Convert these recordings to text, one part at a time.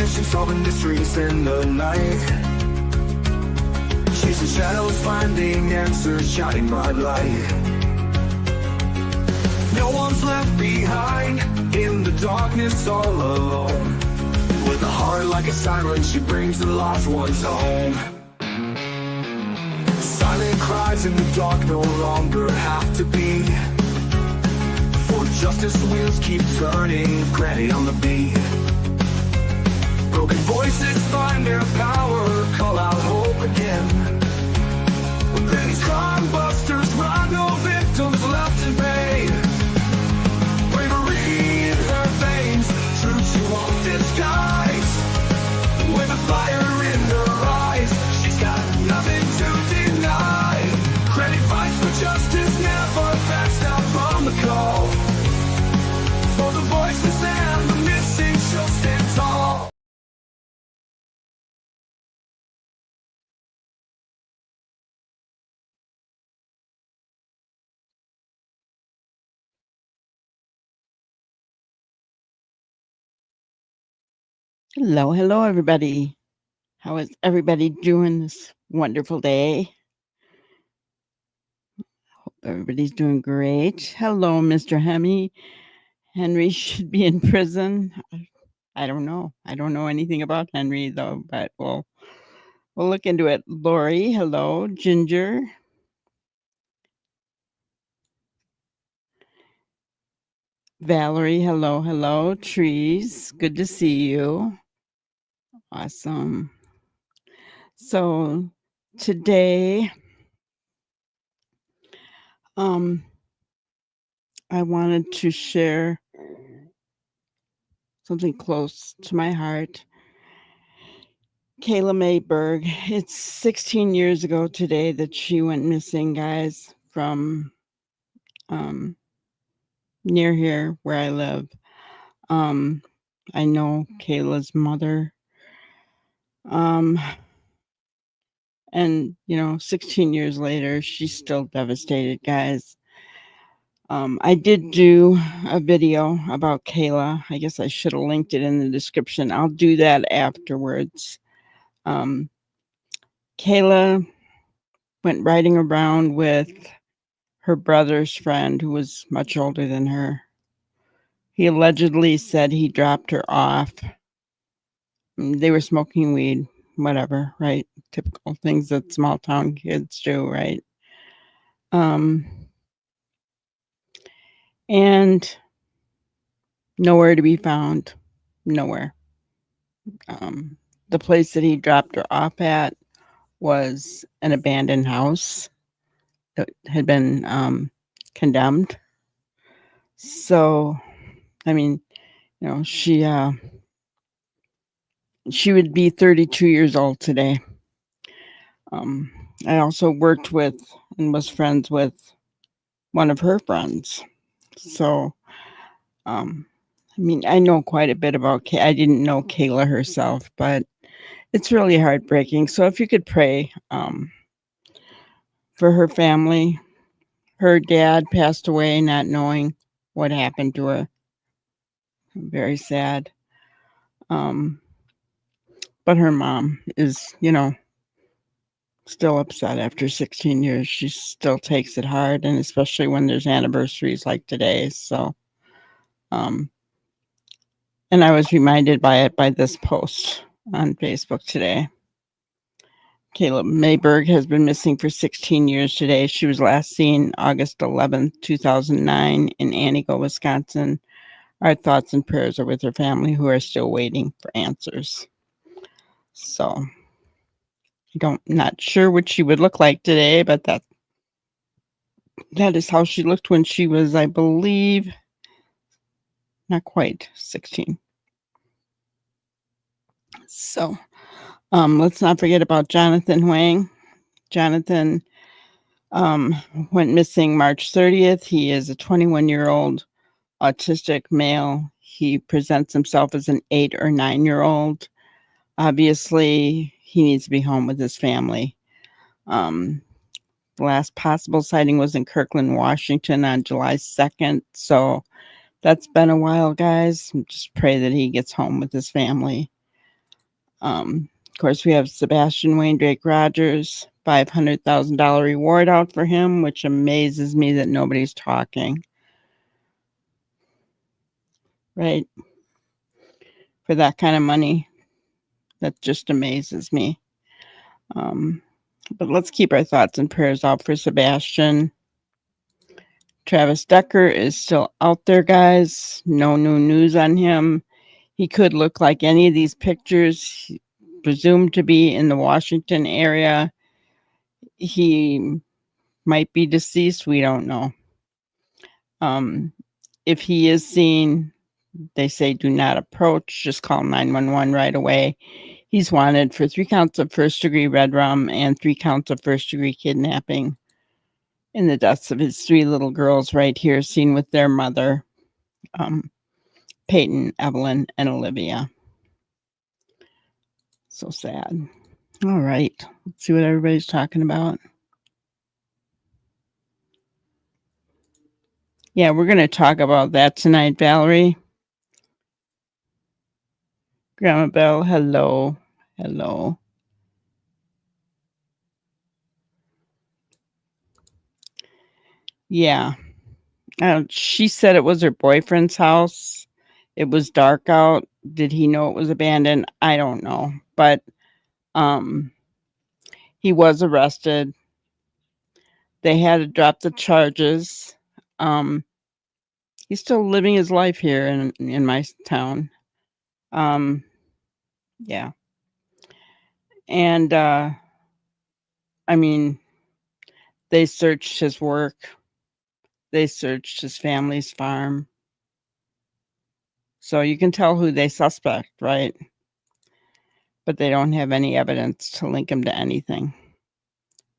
mission, solving mysteries in the night. Chasing shadows, finding answers, shining bright light. No one's left behind in the darkness, all alone. With a heart like a siren, she brings the lost ones home. Silent cries in the dark no longer have to be, for justice wheels keep turning, granny on the beat. Broken voices find their power, call out hope again. When these crime busters run, no victims left in vain. Bravery in her veins, truth she won't disguise. With a fire in her eyes, she's got nothing to deny. Granny fights for justice, never backs down from the call. For the voiceless and the missing, she'll stand tall. Hello, everybody. How is everybody doing this wonderful day? Hope everybody's doing great. Hello, Mr. Henry should be in prison. I don't know. I don't know anything about Henry, though, but we'll look into it. Lori, hello. Ginger. Valerie, hello. Trees, good to see you. Awesome. So today, I wanted to share something close to my heart. Kayla Mayberg. It's 16 years ago today that she went missing, guys, from near here where I live. I know Kayla's mother. And 16 years later, she's still devastated, guys. I did do a video about Kayla. I guess I should have linked it in the description. I'll do that afterwards. Kayla went riding around with her brother's friend who was much older than her. He allegedly said he dropped her off. They were smoking weed, whatever, right? Typical things that small town kids do, right? And nowhere to be found. Nowhere. The place that he dropped her off at was an abandoned house that had been condemned. So, I mean, she would be 32 years old today. I also worked with and was friends with one of her friends. So, I know quite a bit about Kayla. I didn't know Kayla herself, but it's really heartbreaking. So if you could pray for her family. Her dad passed away not knowing what happened to her. Very sad. But her mom is, still upset after 16 years. She still takes it hard, and especially when there's anniversaries like today. So, and I was reminded by this post on Facebook today. Kayla Mayberg has been missing for 16 years today. She was last seen August 11th, 2009 in Antigo, Wisconsin. Our thoughts and prayers are with her family who are still waiting for answers. So, not sure what she would look like today, but that is how she looked when she was, I believe, not quite 16. So, let's not forget about Jonathan Huang. Jonathan went missing March 30th. He is a 21-year-old autistic male. He presents himself as an 8 or 9-year-old. Obviously, he needs to be home with his family. The last possible sighting was in Kirkland, Washington on July 2nd. So that's been a while, guys. Just pray that he gets home with his family. Of course, we have Sebastian Wayne Drake Rogers, $500,000 reward out for him, which amazes me that nobody's talking. Right? For that kind of money. That just amazes me. But let's keep our thoughts and prayers out for Sebastian. Travis Decker is still out there, guys. No new news on him. He could look like any of these pictures, presumed to be in the Washington area. He might be deceased. We don't know. If he is seen, they say do not approach. Just call 911 right away. He's wanted for 3 counts of first-degree red rum and 3 counts of first-degree kidnapping in the deaths of his 3 little girls right here, seen with their mother, Peyton, Evelyn, and Olivia. So sad. All right. Let's see what everybody's talking about. Yeah, we're going to talk about that tonight, Valerie. Grandma Bell, hello. Hello. Yeah. She said it was her boyfriend's house. It was dark out. Did he know it was abandoned? I don't know. But he was arrested. They had to drop the charges. He's still living his life here in my town. Yeah. And I mean, they searched his work. They searched his family's farm. So you can tell who they suspect, right? But they don't have any evidence to link him to anything.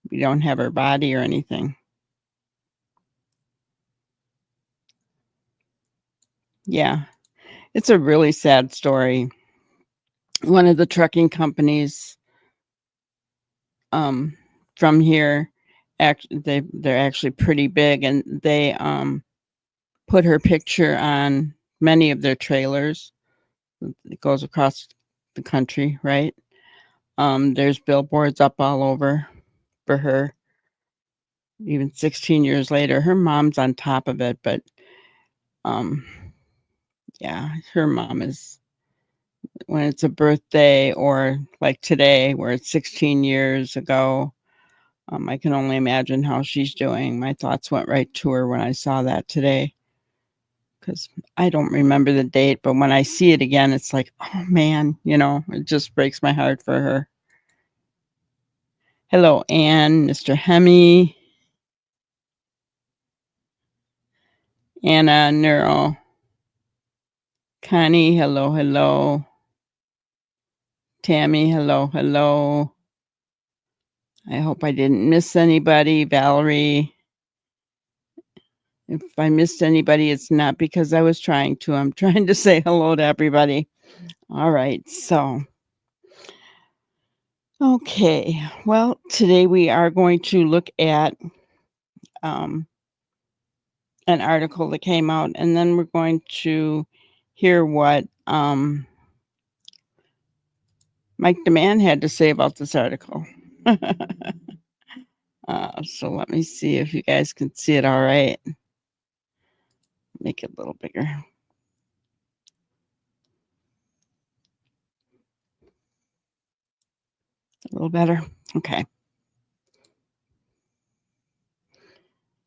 We don't have her body or anything. Yeah. It's a really sad story. One of the trucking companies from here, they're actually pretty big, and they put her picture on many of their trailers. It goes across the country, right? There's billboards up all over for her. Even 16 years later, her mom's on top of it, but yeah, her mom is, when it's a birthday or like today where it's 16 years ago, I can only imagine how she's doing. My thoughts went right to her when I saw that today, because I don't remember the date, but when I see it again, it's like, oh man, it just breaks my heart for her. Hello, Anne, Mr. Hemi, Anna, Neuro, Connie, hello, hello. Tammy, hello, hello. I hope I didn't miss anybody. Valerie, if I missed anybody, it's not because I was trying to. I'm trying to say hello to everybody. All right, so. Okay, well, today we are going to look at an article that came out, and then we're going to hear what Mike DeMann had to say about this article. So let me see if you guys can see it all right. Make it a little bigger. A little better. Okay.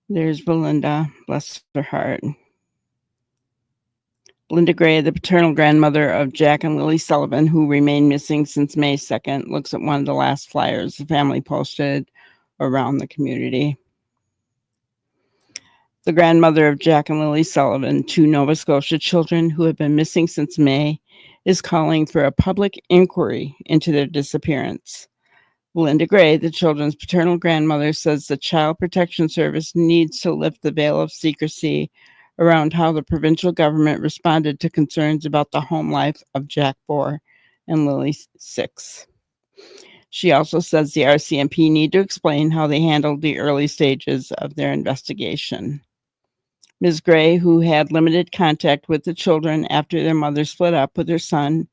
There's Belynda, bless her heart. Belynda Gray, the paternal grandmother of Jack and Lilly Sullivan, who remained missing since May 2nd, looks at one of the last flyers the family posted around the community. The grandmother of Jack and Lilly Sullivan, 2 Nova Scotia children who have been missing since May, is calling for a public inquiry into their disappearance. Belynda Gray, the children's paternal grandmother, says the Child Protection Service needs to lift the veil of secrecy around how the provincial government responded to concerns about the home life of Jack Bohr and Lilly 6. She also says the RCMP need to explain how they handled the early stages of their investigation. Ms. Gray, who had limited contact with the children after their mother split up with her son,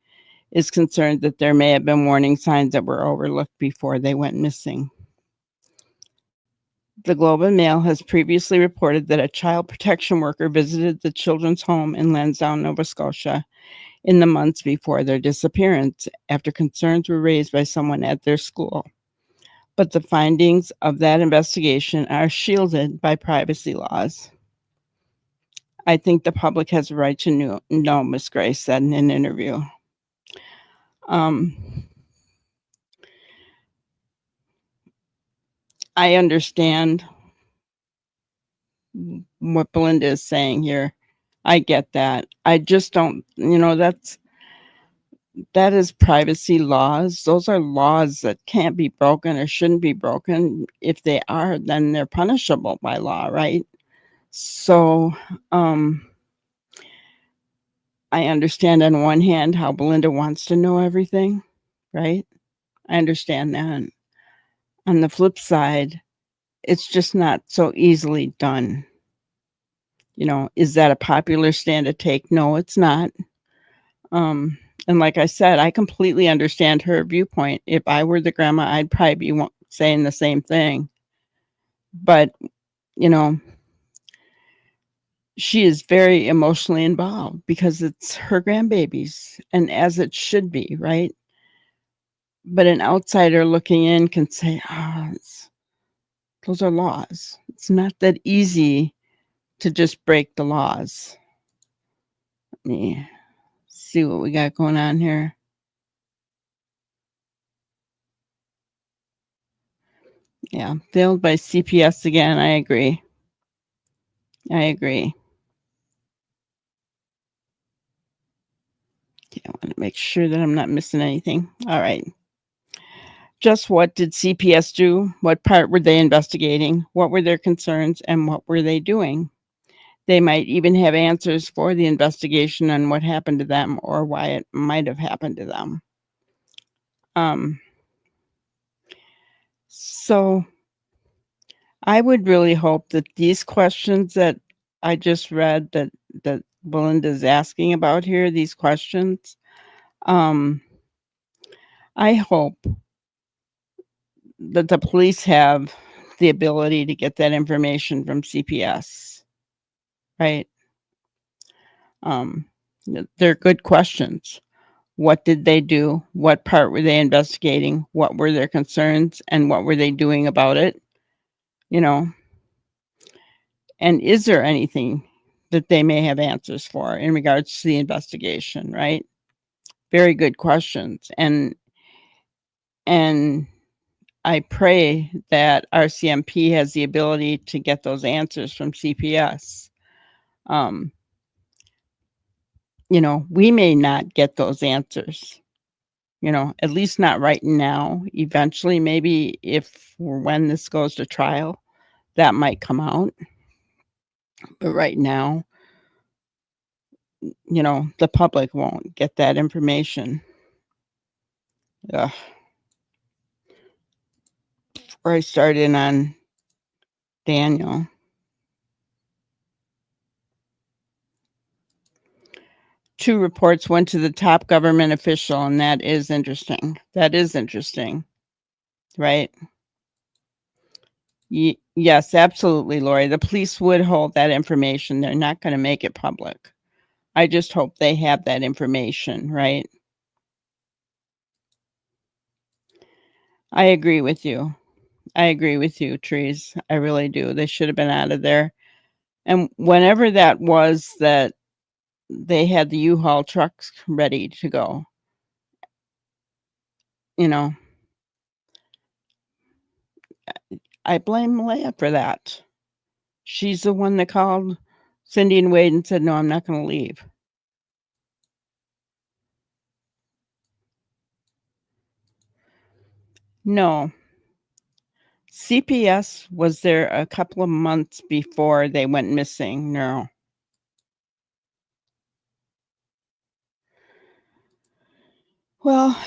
is concerned that there may have been warning signs that were overlooked before they went missing. The Globe and Mail has previously reported that a child protection worker visited the children's home in Lansdowne, Nova Scotia, in the months before their disappearance after concerns were raised by someone at their school. But the findings of that investigation are shielded by privacy laws. I think the public has a right to know, Miss Grace said in an interview. I understand what Belynda is saying here. I get that. I just don't, that is privacy laws. Those are laws that can't be broken or shouldn't be broken. If they are, then they're punishable by law, right? So, I understand on one hand how Belynda wants to know everything, right? I understand that. On the flip side, it's just not so easily done. Is that a popular stand to take? No, it's not. And like I said, I completely understand her viewpoint. If I were the grandma, I'd probably be saying the same thing. But, she is very emotionally involved because it's her grandbabies, and as it should be, right? But an outsider looking in can say, those are laws. It's not that easy to just break the laws. Let me see what we got going on here. Yeah, failed by CPS again. I agree. Okay, I want to make sure that I'm not missing anything. All right. Just what did CPS do? What part were they investigating? What were their concerns and what were they doing? They might even have answers for the investigation on what happened to them or why it might have happened to them. So I would really hope that these questions that I just read that Belynda is asking about here, these questions, I hope that the police have the ability to get that information from CPS, right? They're good questions. What did they do? What part were they investigating? What were their concerns and what were they doing about it? And is there anything that they may have answers for in regards to the investigation, right? Very good questions. And I pray that RCMP has the ability to get those answers from CPS. We may not get those answers, at least not right now. Eventually, maybe if or when this goes to trial, that might come out. But right now, the public won't get that information. Ugh. Before I start in on Daniel. Two reports went to the top government official, and that is interesting. Right? Yes, absolutely, Lori. The police would hold that information. They're not going to make it public. I just hope they have that information, right? I agree with you. Trees. I really do. They should have been out of there. And whenever that was that they had the U-Haul trucks ready to go, I blame Leah for that. She's the one that called Cindy and Wade and said, no, I'm not going to leave. No. CPS was there a couple of months before they went missing. No. Well,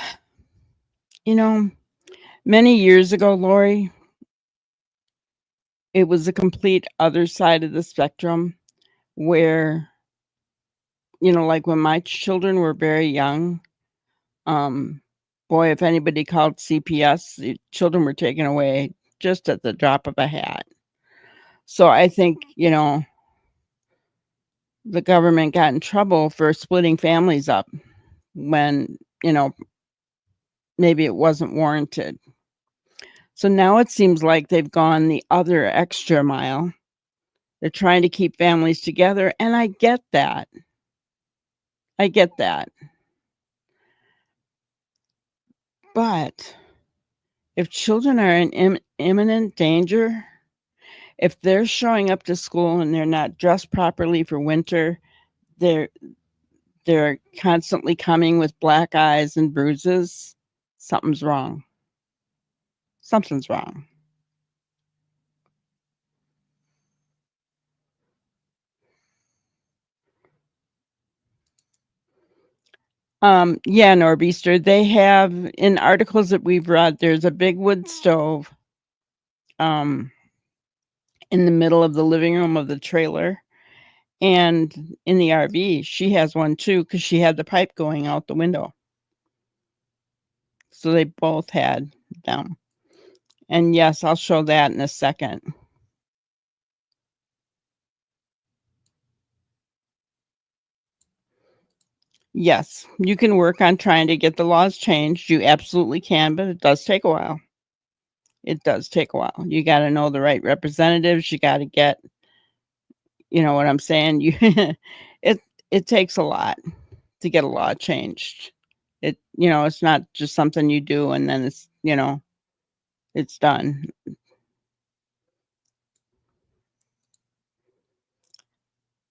many years ago, Lori, it was a complete other side of the spectrum where, like when my children were very young, Um, Boy, if anybody called CPS, the children were taken away just at the drop of a hat. So I think, the government got in trouble for splitting families up when, maybe it wasn't warranted. So now it seems like they've gone the other extra mile. They're trying to keep families together, and I get that. I get that. But if children are in imminent danger, if they're showing up to school and they're not dressed properly for winter, they're they're constantly coming with black eyes and bruises, something's wrong. Something's wrong. Yeah, Norbeaster, they have in articles that we've read, there's a big wood stove um in the middle of the living room of the trailer. And in the RV, she has one too because she had the pipe going out the window. So they both had them. And yes, I'll show that in a second. Yes, you can work on trying to get the laws changed. You absolutely can, but it does take a while. It does take a while. You got to know the right representatives. You got to get, you know what I'm saying? It it takes a lot to get a law changed. It's not just something you do and then it's done.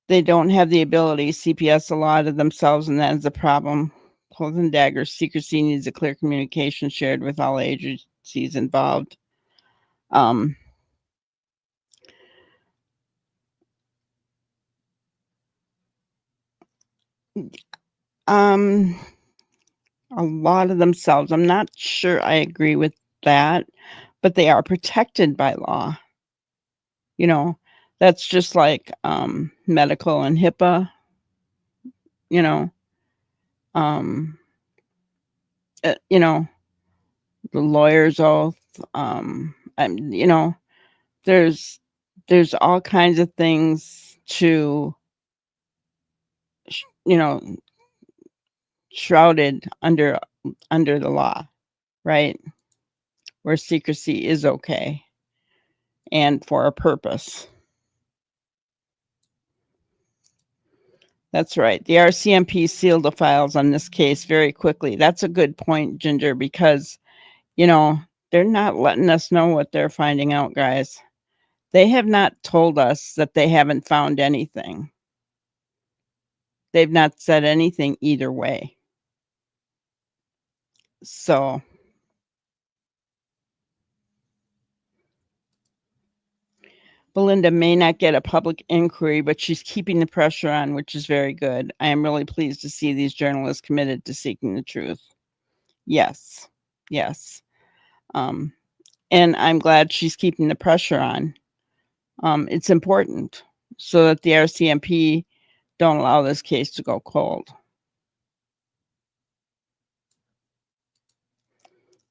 They don't have the ability. CPS allotted themselves, and that is a problem. Cloak and Dagger secrecy needs a clear communication shared with all agencies involved. Um, um, a lot of themselves. I'm not sure I agree with that, but they are protected by law. You know, that's just like medical and HIPAA. You know, um, you know, the lawyer's oath. I'm, there's there's all kinds of things to you know shrouded under the law, right? Where secrecy is okay and for a purpose. That's right. The RCMP sealed the files on this case very quickly. That's a good point, Ginger, because you know they're not letting us know what they're finding out, guys. They have not told us that they haven't found anything. They've not said anything either way. So Belynda may not get a public inquiry, but she's keeping the pressure on, which is very good. I am really pleased to see these journalists committed to seeking the truth. Yes, yes. Um, and I'm glad she's keeping the pressure on. It's important so that the RCMP don't allow this case to go cold.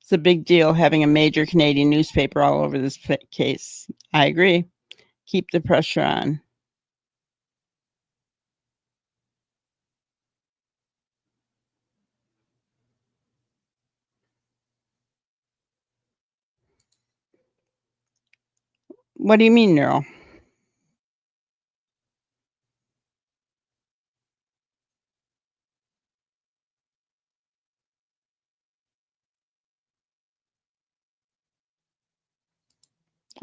It's a big deal having a major Canadian newspaper all over this case. I agree. Keep the pressure on. What do you mean, neural?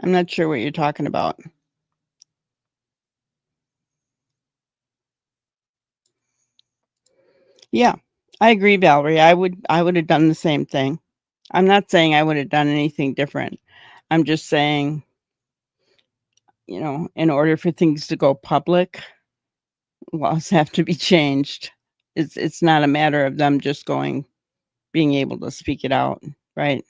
I'm not sure what you're talking about. Yeah, I agree, Valerie. I would have done the same thing. I'm not saying I would have done anything different. I'm just saying, in order for things to go public, laws have to be changed. It's not a matter of them just being able to speak it out, right?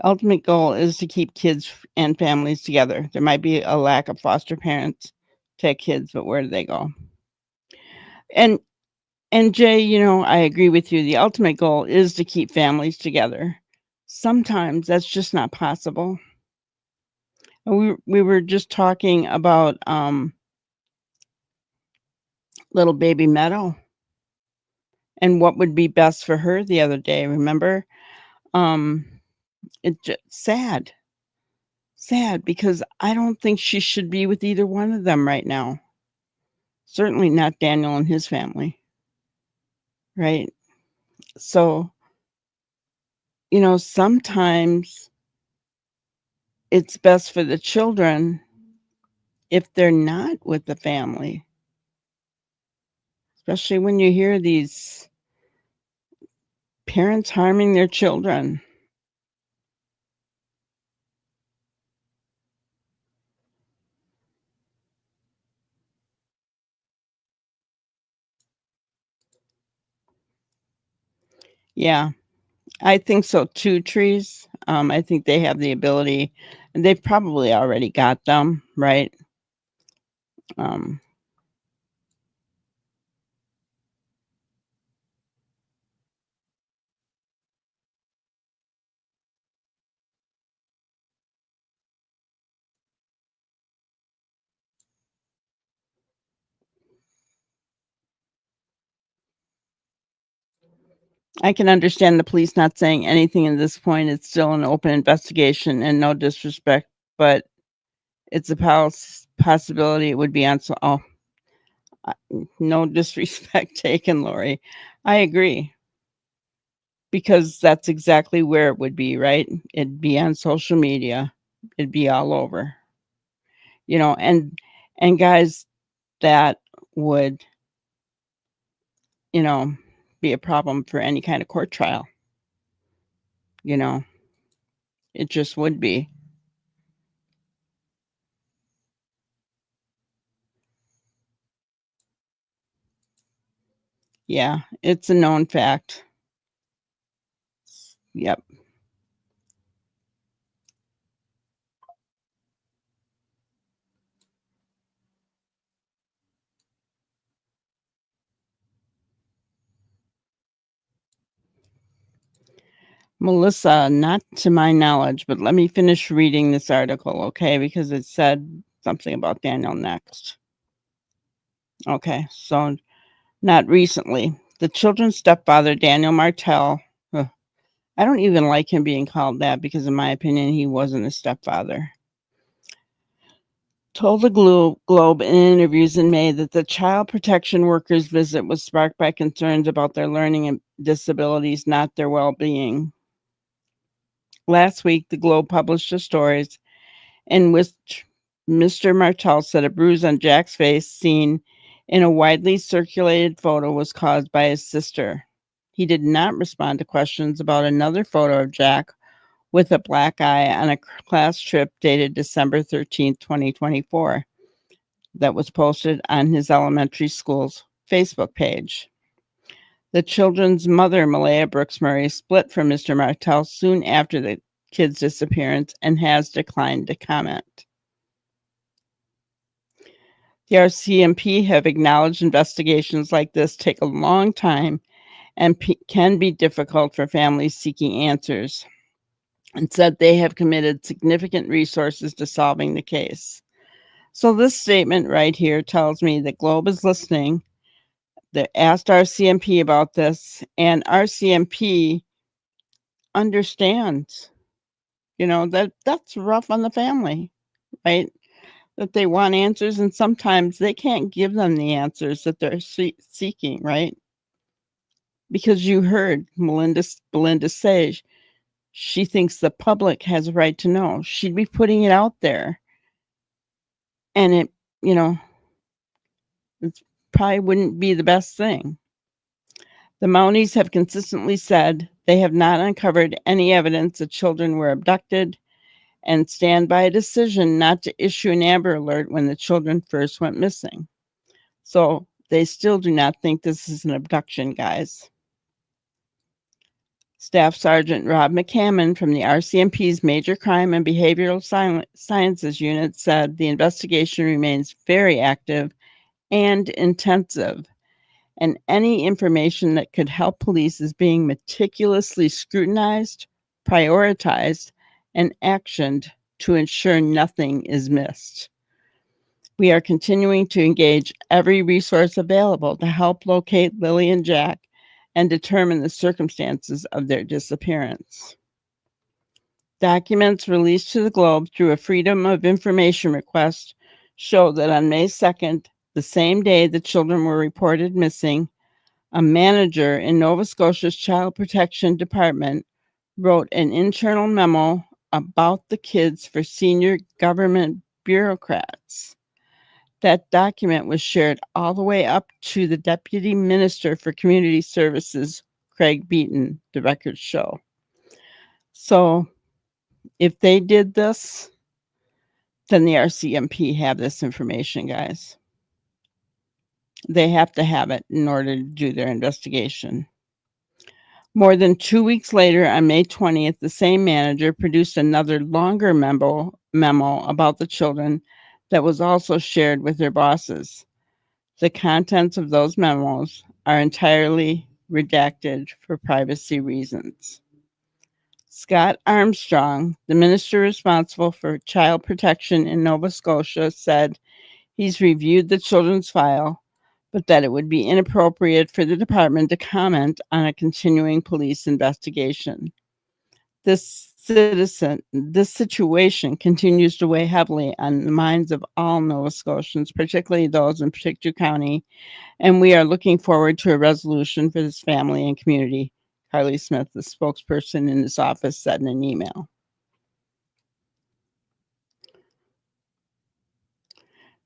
Ultimate goal is to keep kids and families together. There might be a lack of foster parents to kids, but where do they go? And Jay, I agree with you. The ultimate goal is to keep families together. Sometimes that's just not possible. We were just talking about little baby Meadow and what would be best for her the other day. Remember? It's just sad because I don't think she should be with either one of them right now. Certainly not Daniel and his family, right? So, sometimes it's best for the children if they're not with the family, especially when you hear these parents harming their children. Yeah, I think so too, Trees. I think they have the ability, and they've probably already got them, right? Um, I can understand the police not saying anything at this point. It's still an open investigation, and no disrespect, but it's a possibility it would be on. So, no disrespect taken, Lori. I agree because that's exactly where it would be, right? It'd be on social media. It'd be all over, and guys, that would, you know, be a problem for any kind of court trial. You know, it just would be. Yeah, it's a known fact. Yep. Melissa, not to my knowledge, but let me finish reading this article, okay? Because it said something about Daniel next. Okay, so not recently. The children's stepfather, Daniel Martell, I don't even like him being called that because, in my opinion, he wasn't a stepfather, told the Globe in interviews in May that the child protection workers' visit was sparked by concerns about their learning and disabilities, not their well-being. Last week, the Globe published a story in which Mr. Martell said a bruise on Jack's face seen in a widely circulated photo was caused by his sister. He did not respond to questions about another photo of Jack with a black eye on a class trip dated December 13th, 2024, that was posted on his elementary school's Facebook page. The children's mother, Malaya Brooks Murray, split from Mr. Martell soon after the kid's disappearance and has declined to comment. The RCMP have acknowledged investigations like this take a long time and can be difficult for families seeking answers, and said they have committed significant resources to solving the case. So this statement right here tells me that Globe is listening. They asked RCMP about this, and RCMP understands, that's rough on the family, right? That they want answers, and sometimes they can't give them the answers that they're seeking, right? Because you heard Belynda say she thinks the public has a right to know. She'd be putting it out there, and it probably wouldn't be the best thing. The Mounties have consistently said they have not uncovered any evidence that children were abducted and stand by a decision not to issue an Amber Alert when the children first went missing. So they still do not think this is an abduction, guys. Staff Sergeant Rob McCammon from the RCMP's Major Crime and Behavioral Sciences Unit said the investigation remains very active and intensive, and any information that could help police is being meticulously scrutinized, prioritized, and actioned to ensure nothing is missed. We are continuing to engage every resource available to help locate Lilly and Jack and determine the circumstances of their disappearance. Documents released to the Globe through a Freedom of Information request show that on May 2nd, the same day the children were reported missing, a manager in Nova Scotia's Child Protection Department wrote an internal memo about the kids for senior government bureaucrats. That document was shared all the way up to the Deputy Minister for Community Services, Craig Beaton, the records show. So if they did this, then the RCMP have this information, guys. They have to have it in order to do their investigation. More than 2 weeks later, on May 20th, the same manager produced another longer memo about the children that was also shared with their bosses. The contents of those memos are entirely redacted for privacy reasons. Scott Armstrong, the minister responsible for child protection in Nova Scotia, said he's reviewed the children's file, but that it would be inappropriate for the department to comment on a continuing police investigation. This situation continues to weigh heavily on the minds of all Nova Scotians, particularly those in Pictou County, and we are looking forward to a resolution for this family and community, Carly Smith, the spokesperson in his office, said in an email.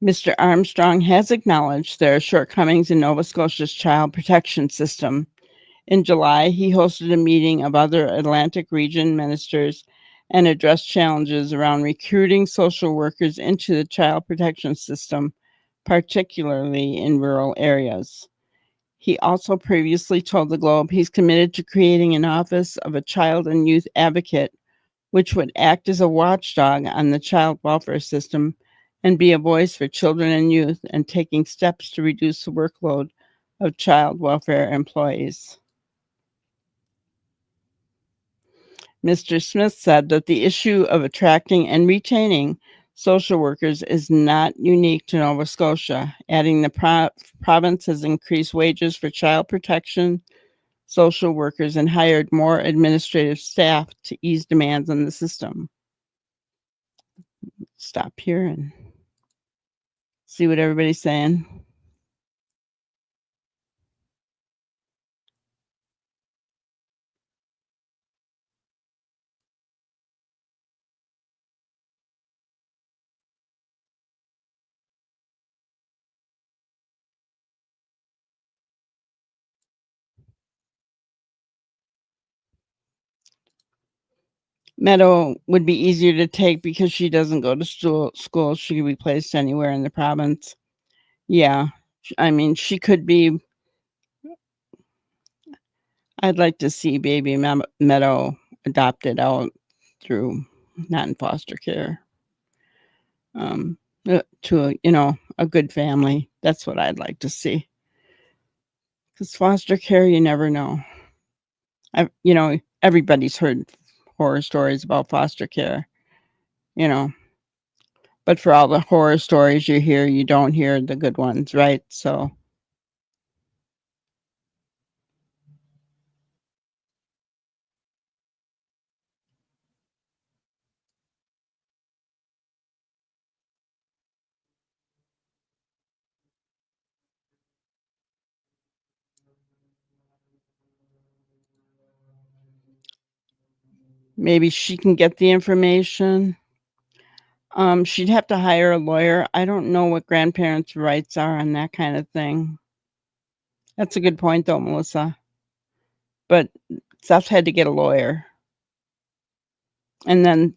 Mr. Armstrong has acknowledged there are shortcomings in Nova Scotia's child protection system. In July, he hosted a meeting of other Atlantic region ministers and addressed challenges around recruiting social workers into the child protection system, particularly in rural areas. He also previously told the Globe he's committed to creating an office of a child and youth advocate, which would act as a watchdog on the child welfare system and be a voice for children and youth, and taking steps to reduce the workload of child welfare employees. Mr. Smith said that the issue of attracting and retaining social workers is not unique to Nova Scotia, adding the province has increased wages for child protection social workers and hired more administrative staff to ease demands on the system. Stop here and see what everybody's saying. Meadow would be easier to take because she doesn't go to school. She could be placed anywhere in the province. Yeah, I mean, she could be. I'd like to see baby Meadow adopted out through, not in foster care, to a good family. That's what I'd like to see. Because foster care, you never know. Everybody's heard horror stories about foster care, but for all the horror stories you hear, you don't hear the good ones, right? So maybe she can get the information. She'd have to hire a lawyer. I don't know what grandparents' rights are on that kind of thing. That's a good point, though, Melissa. But Seth had to get a lawyer. And then,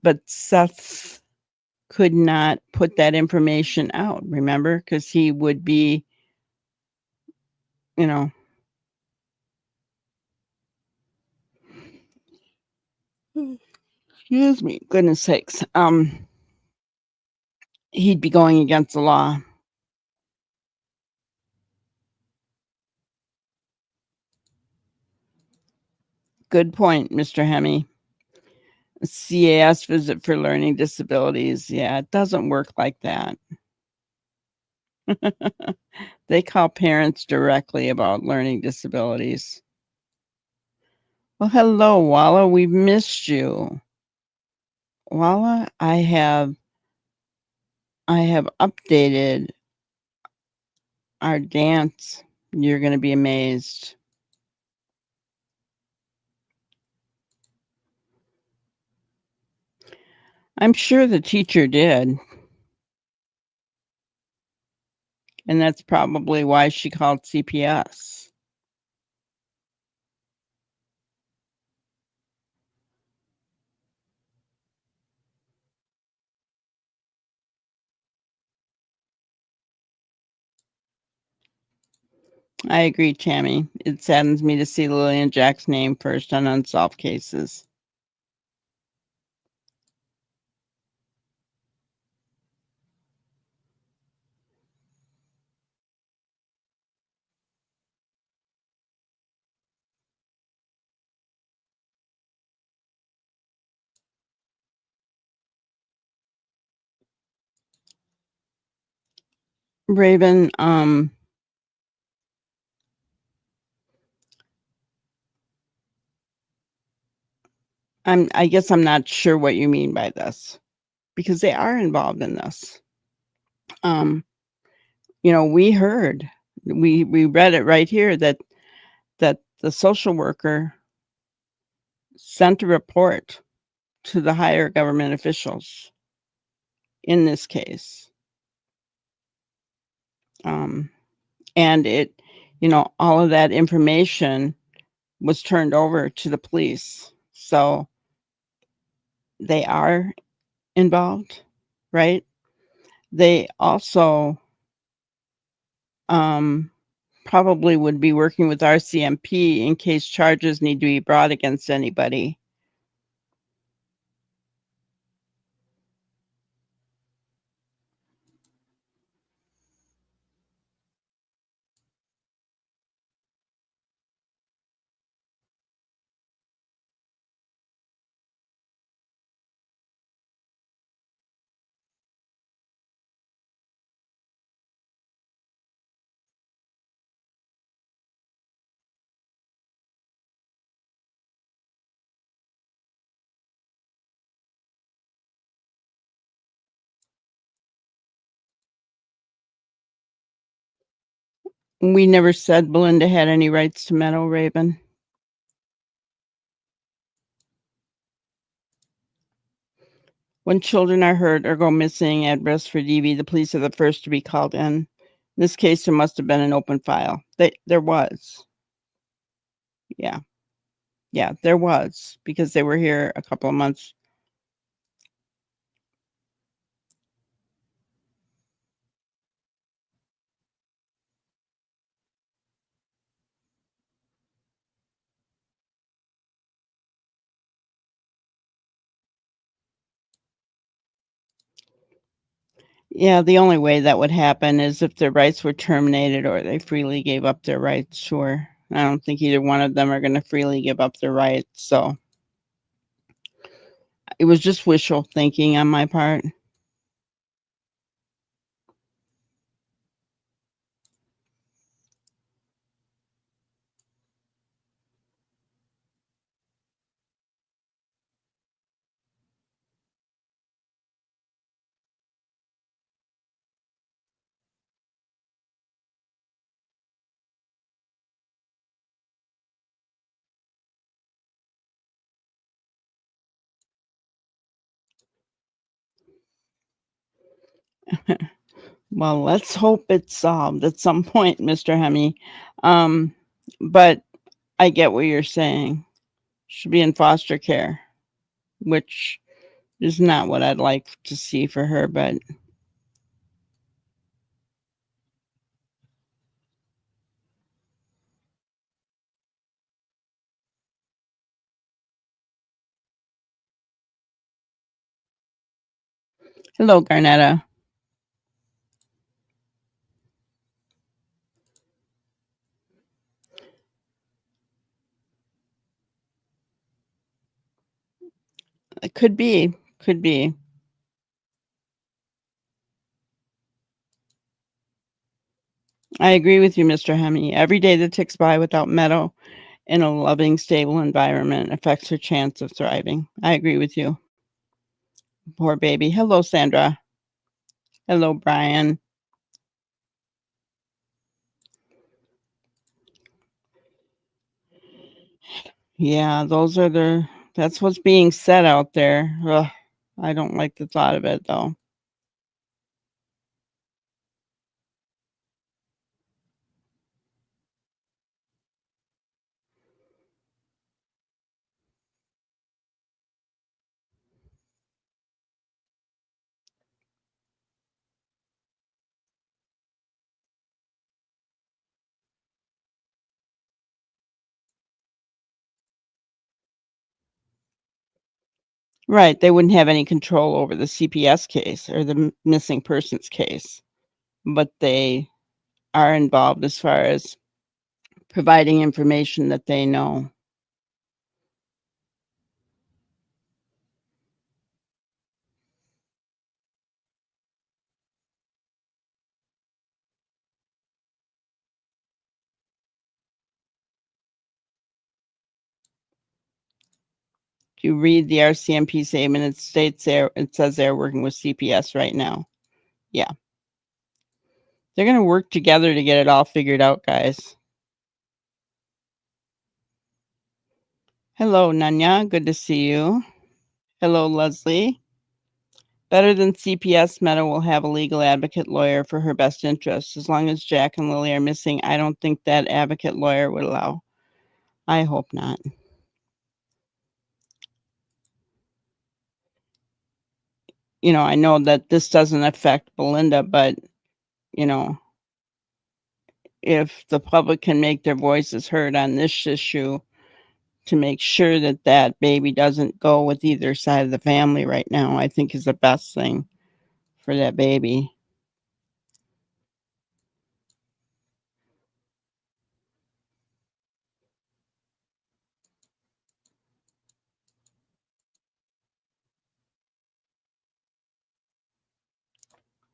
but Seth could not put that information out, remember? Because he would be, Excuse me, goodness sakes. He'd be going against the law. Good point, Mr. Hemme. CAS visit for learning disabilities. Yeah, it doesn't work like that. They call parents directly about learning disabilities. Well, hello, Walla. We've missed you. Walla, I have updated our dance. You're going to be amazed. I'm sure the teacher did. And that's probably why she called CPS. I agree, Tammy. It saddens me to see Lilly and Jack's name first on unsolved cases. Raven, I guess I'm not sure what you mean by this, because they are involved in this. We heard, we read it right here that the social worker sent a report to the higher government officials in this case. And it, all of that information was turned over to the police. So they are involved, right? They also probably would be working with RCMP in case charges need to be brought against anybody. We never said Belynda had any rights to Meadow Raven. When children are hurt or go missing at risk for DV, the police are the first to be called in. In this case, there must have been an open file. There was. Yeah. Yeah, there was, because they were here a couple of months. Yeah, the only way that would happen is if their rights were terminated or they freely gave up their rights. Sure. I don't think either one of them are going to freely give up their rights. So it was just wishful thinking on my part. Well, let's hope it's solved at some point, Mr. Hemme. But I get what you're saying. Should be in foster care, which is not what I'd like to see for her, but Hello, Garnetta. It could be. Could be. I agree with you, Mr. Hemme. Every day that ticks by without Meadow in a loving, stable environment affects her chance of thriving. I agree with you. Poor baby. Hello, Sandra. Hello, Brian. Yeah, that's what's being said out there. Ugh, I don't like the thought of it, though. Right, they wouldn't have any control over the CPS case or the missing persons case, but they are involved as far as providing information that they know. If you read the RCMP statement, it states there, it says they're working with CPS right now. Yeah. They're going to work together to get it all figured out, guys. Hello, Nanya. Good to see you. Hello, Leslie. Better than CPS, Meta will have a legal advocate lawyer for her best interests. As long as Jack and Lilly are missing, I don't think that advocate lawyer would allow. I hope not. You know, I know that this doesn't affect Belynda, but, you know, if the public can make their voices heard on this issue to make sure that that baby doesn't go with either side of the family right now, I think is the best thing for that baby.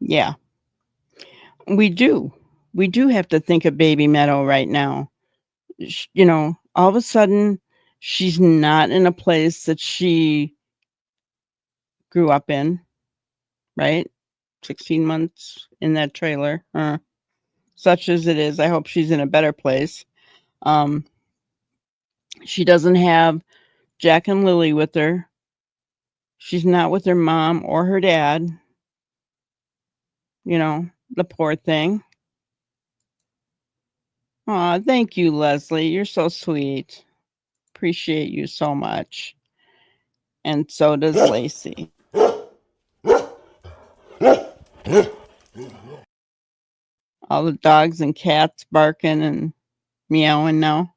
Yeah, we do. We do have to think of baby Meadow right now. You know, all of a sudden, she's not in a place that she grew up in, right? 16 months in that trailer. Such as it is, I hope she's in a better place. Um, she doesn't have Jack and Lilly with her. She's not with her mom or her dad. You know, the poor thing. Aw, thank you, Leslie. You're so sweet. Appreciate you so much. And so does Lacey. All the dogs and cats barking and meowing now.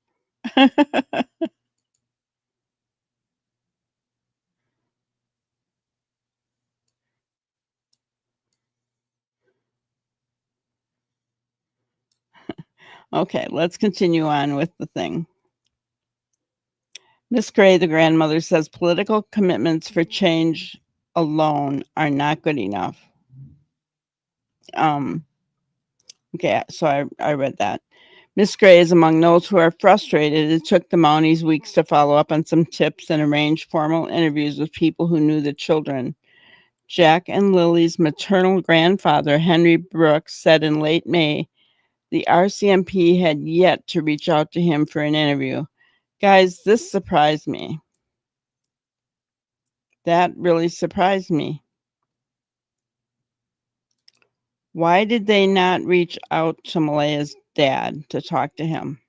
Okay, let's continue on with the thing. Miss Gray, the grandmother, says political commitments for change alone are not good enough. Okay, so I read that. Miss Gray is among those who are frustrated. It took the Mounties weeks to follow up on some tips and arrange formal interviews with people who knew the children. Jack and Lily's maternal grandfather, Henry Brooks, said in late May the RCMP had yet to reach out to him for an interview. Guys, this surprised me. That really surprised me. Why did they not reach out to Malaya's dad to talk to him?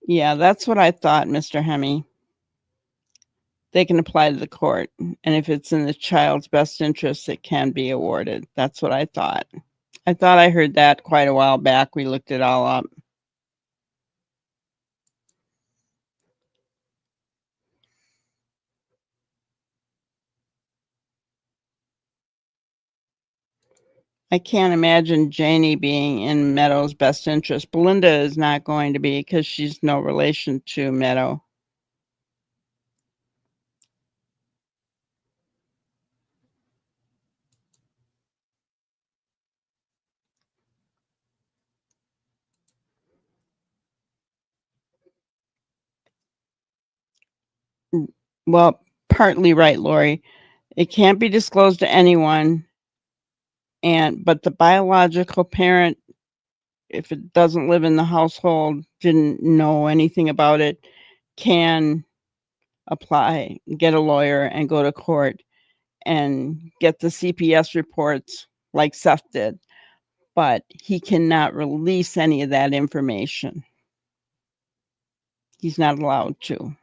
Yeah, that's what I thought, Mr. Hemme. They can apply to the court, and if it's in the child's best interest, it can be awarded. That's what I thought. I thought I heard that quite a while back. We looked it all up. I can't imagine Janie being in Meadow's best interest. Belynda is not going to be because she's no relation to Meadow. Well, partly right, Lori. It can't be disclosed to anyone, but the biological parent, if it doesn't live in the household, didn't know anything about it, can apply, get a lawyer, and go to court and get the CPS reports like Seth did. But he cannot release any of that information. He's not allowed to.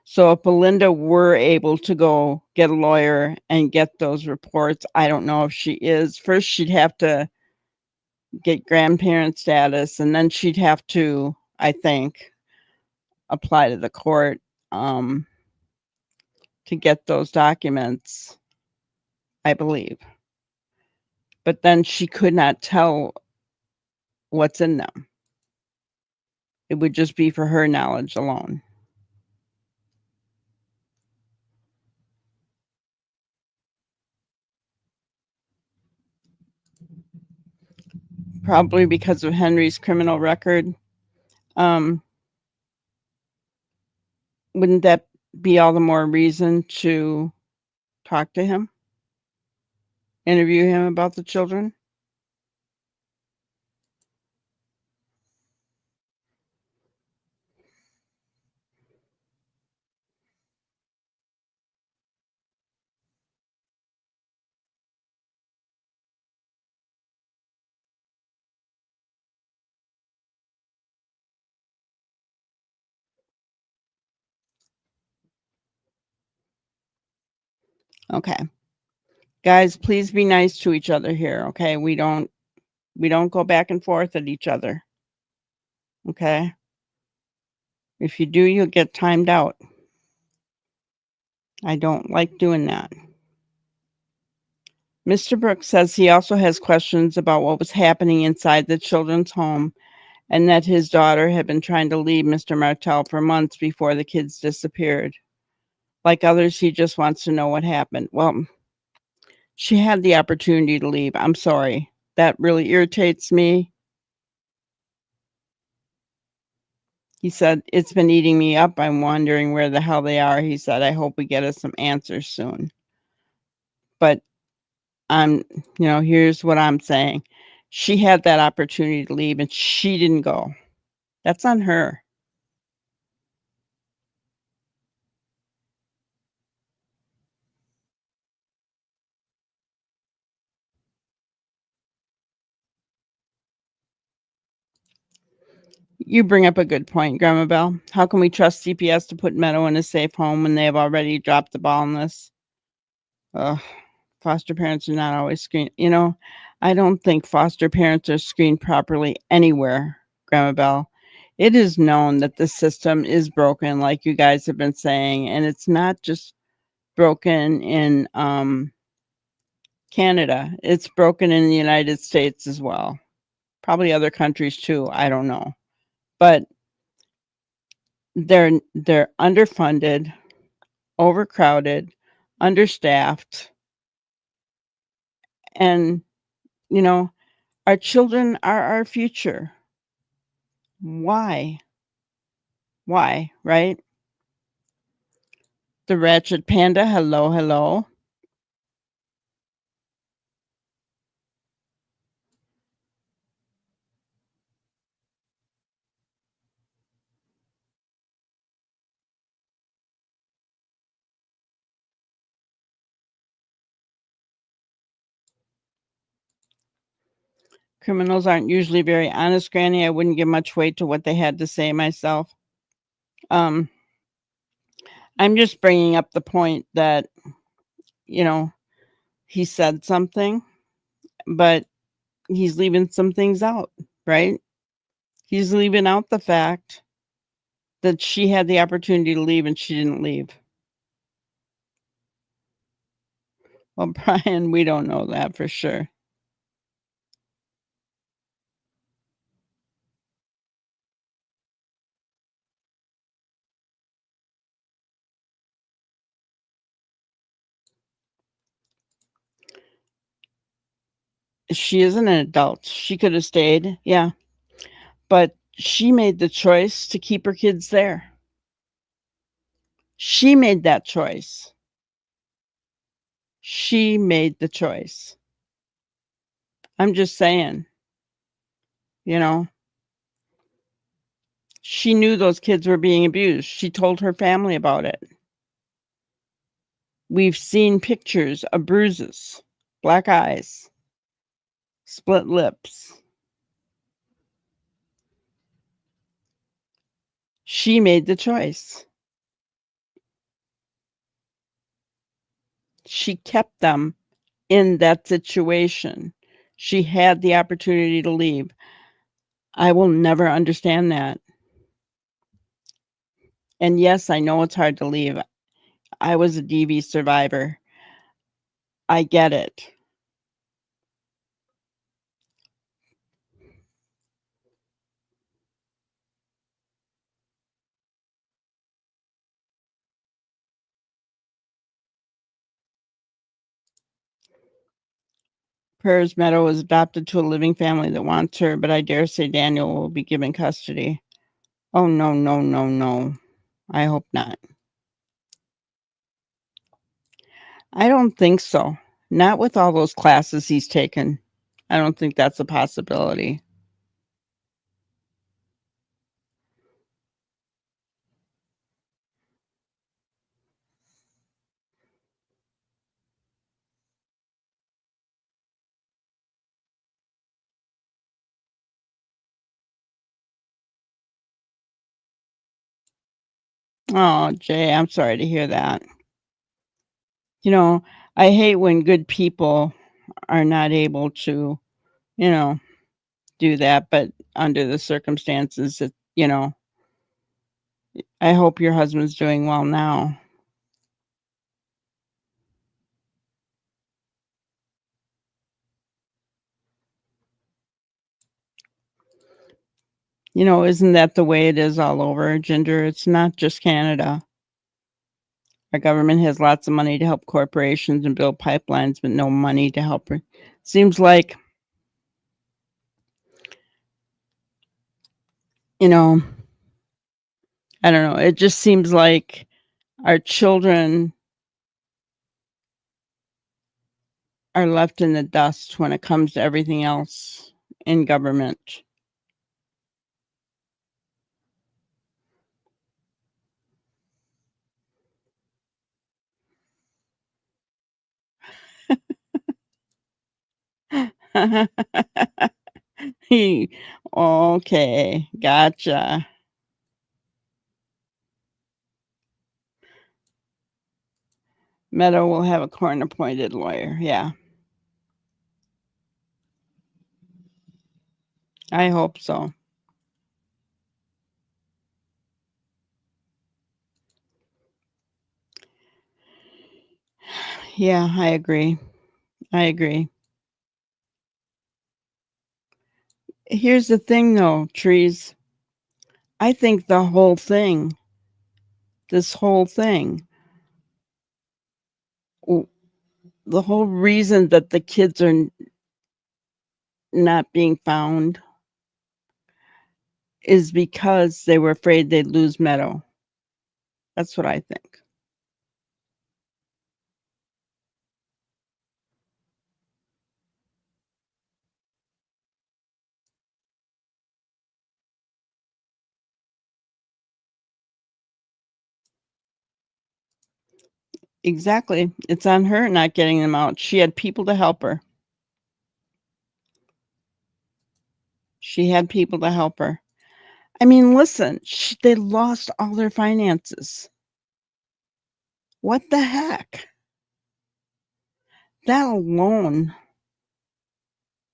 So if Belynda were able to go get a lawyer and get those reports, I don't know if she is. First, she'd have to get grandparent status, and then she'd have to, I think, apply to the court to get those documents, I believe. But then she could not tell what's in them. It would just be for her knowledge alone. Probably because of Henry's criminal record. Wouldn't that be all the more reason to talk to him? Interview him about the children? Okay. Guys, please be nice to each other here, okay? We don't go back and forth at each other. Okay? If you do, you'll get timed out. I don't like doing that. Mr. Brooks says he also has questions about what was happening inside the children's home and that his daughter had been trying to leave Mr. Martell for months before the kids disappeared. Like others, he just wants to know what happened. Well, she had the opportunity to leave. I'm sorry. That really irritates me. He said, "It's been eating me up. I'm wondering where the hell they are." He said, "I hope we get us some answers soon." But here's what I'm saying. She had that opportunity to leave and she didn't go. That's on her. You bring up a good point, Grandma Bell. How can we trust CPS to put Meadow in a safe home when they have already dropped the ball on this? Foster parents are not always screened. I don't think foster parents are screened properly anywhere, Grandma Bell. It is known that the system is broken, like you guys have been saying, and it's not just broken in Canada. It's broken in the United States as well. Probably other countries too. I don't know. But they're underfunded, overcrowded, understaffed, and our children are our future. Why? Right? The Ratchet Panda, hello, hello. Criminals aren't usually very honest, Granny. I wouldn't give much weight to what they had to say myself. I'm just bringing up the point that, he said something, but he's leaving some things out, right? He's leaving out the fact that she had the opportunity to leave and she didn't leave. Well, Brian, we don't know that for sure. She isn't an adult. She could have stayed, yeah, but she made the choice to keep her kids there. She made that choice. She made the choice. I'm just saying, you know, she knew those kids were being abused. She told her family about it. We've seen pictures of bruises, black eyes, split lips. She made the choice. She kept them in that situation. She had the opportunity to leave. I will never understand that. And yes, I know it's hard to leave. I was a DV survivor. I get it. Prayers Meadow was adopted to a living family that wants her, but I dare say Daniel will be given custody. Oh, no, no, no, no. I hope not. I don't think so. Not with all those classes he's taken. I don't think that's a possibility. Oh, Jay, I'm sorry to hear that. You know, I hate when good people are not able to, you know, do that, but under the circumstances that, I hope your husband's doing well now. Isn't that the way it is all over, Ginger? It's not just Canada. Our government has lots of money to help corporations and build pipelines, but no money to help her. Seems like, I don't know. It just seems like our children are left in the dust when it comes to everything else in government. Okay, gotcha. Meadow will have a court-appointed lawyer. Yeah, I hope so. Yeah, I agree. I agree. Here's the thing, though, Trees. I think this whole thing, the whole reason that the kids are not being found is because they were afraid they'd lose Meadow. That's what I think. Exactly. It's on her not getting them out. She had people to help her. She had people to help her. I mean, listen, they lost all their finances. What the heck? That alone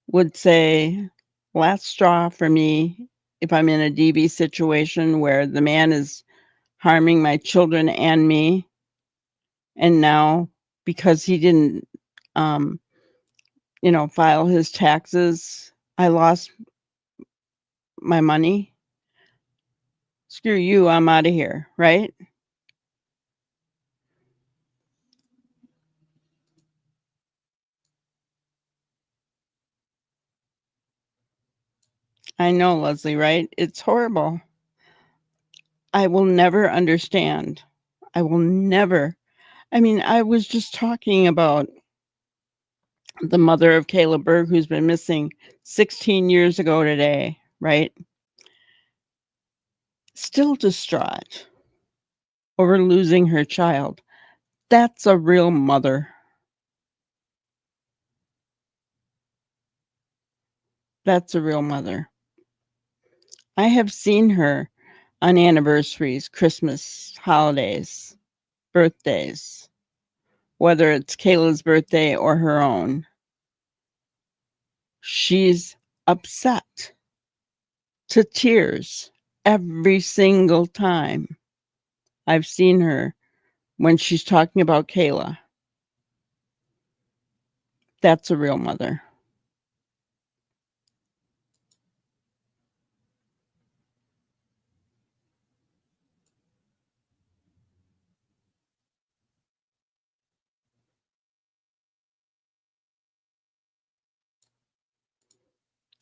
would say last straw for me if I'm in a DV situation where the man is harming my children and me, and now because he didn't um, file his taxes, I lost my money. Screw you, I'm out of here, right? I know, Leslie, right? It's horrible. I will never understand. I will never. I mean, I was just talking about the mother of Kayla Berg, who's been missing 16 years ago today, right? Still distraught over losing her child. That's a real mother. That's a real mother. I have seen her on anniversaries, Christmas, holidays, birthdays, whether it's Kayla's birthday or her own. She's upset to tears every single time I've seen her when she's talking about Kayla. That's a real mother.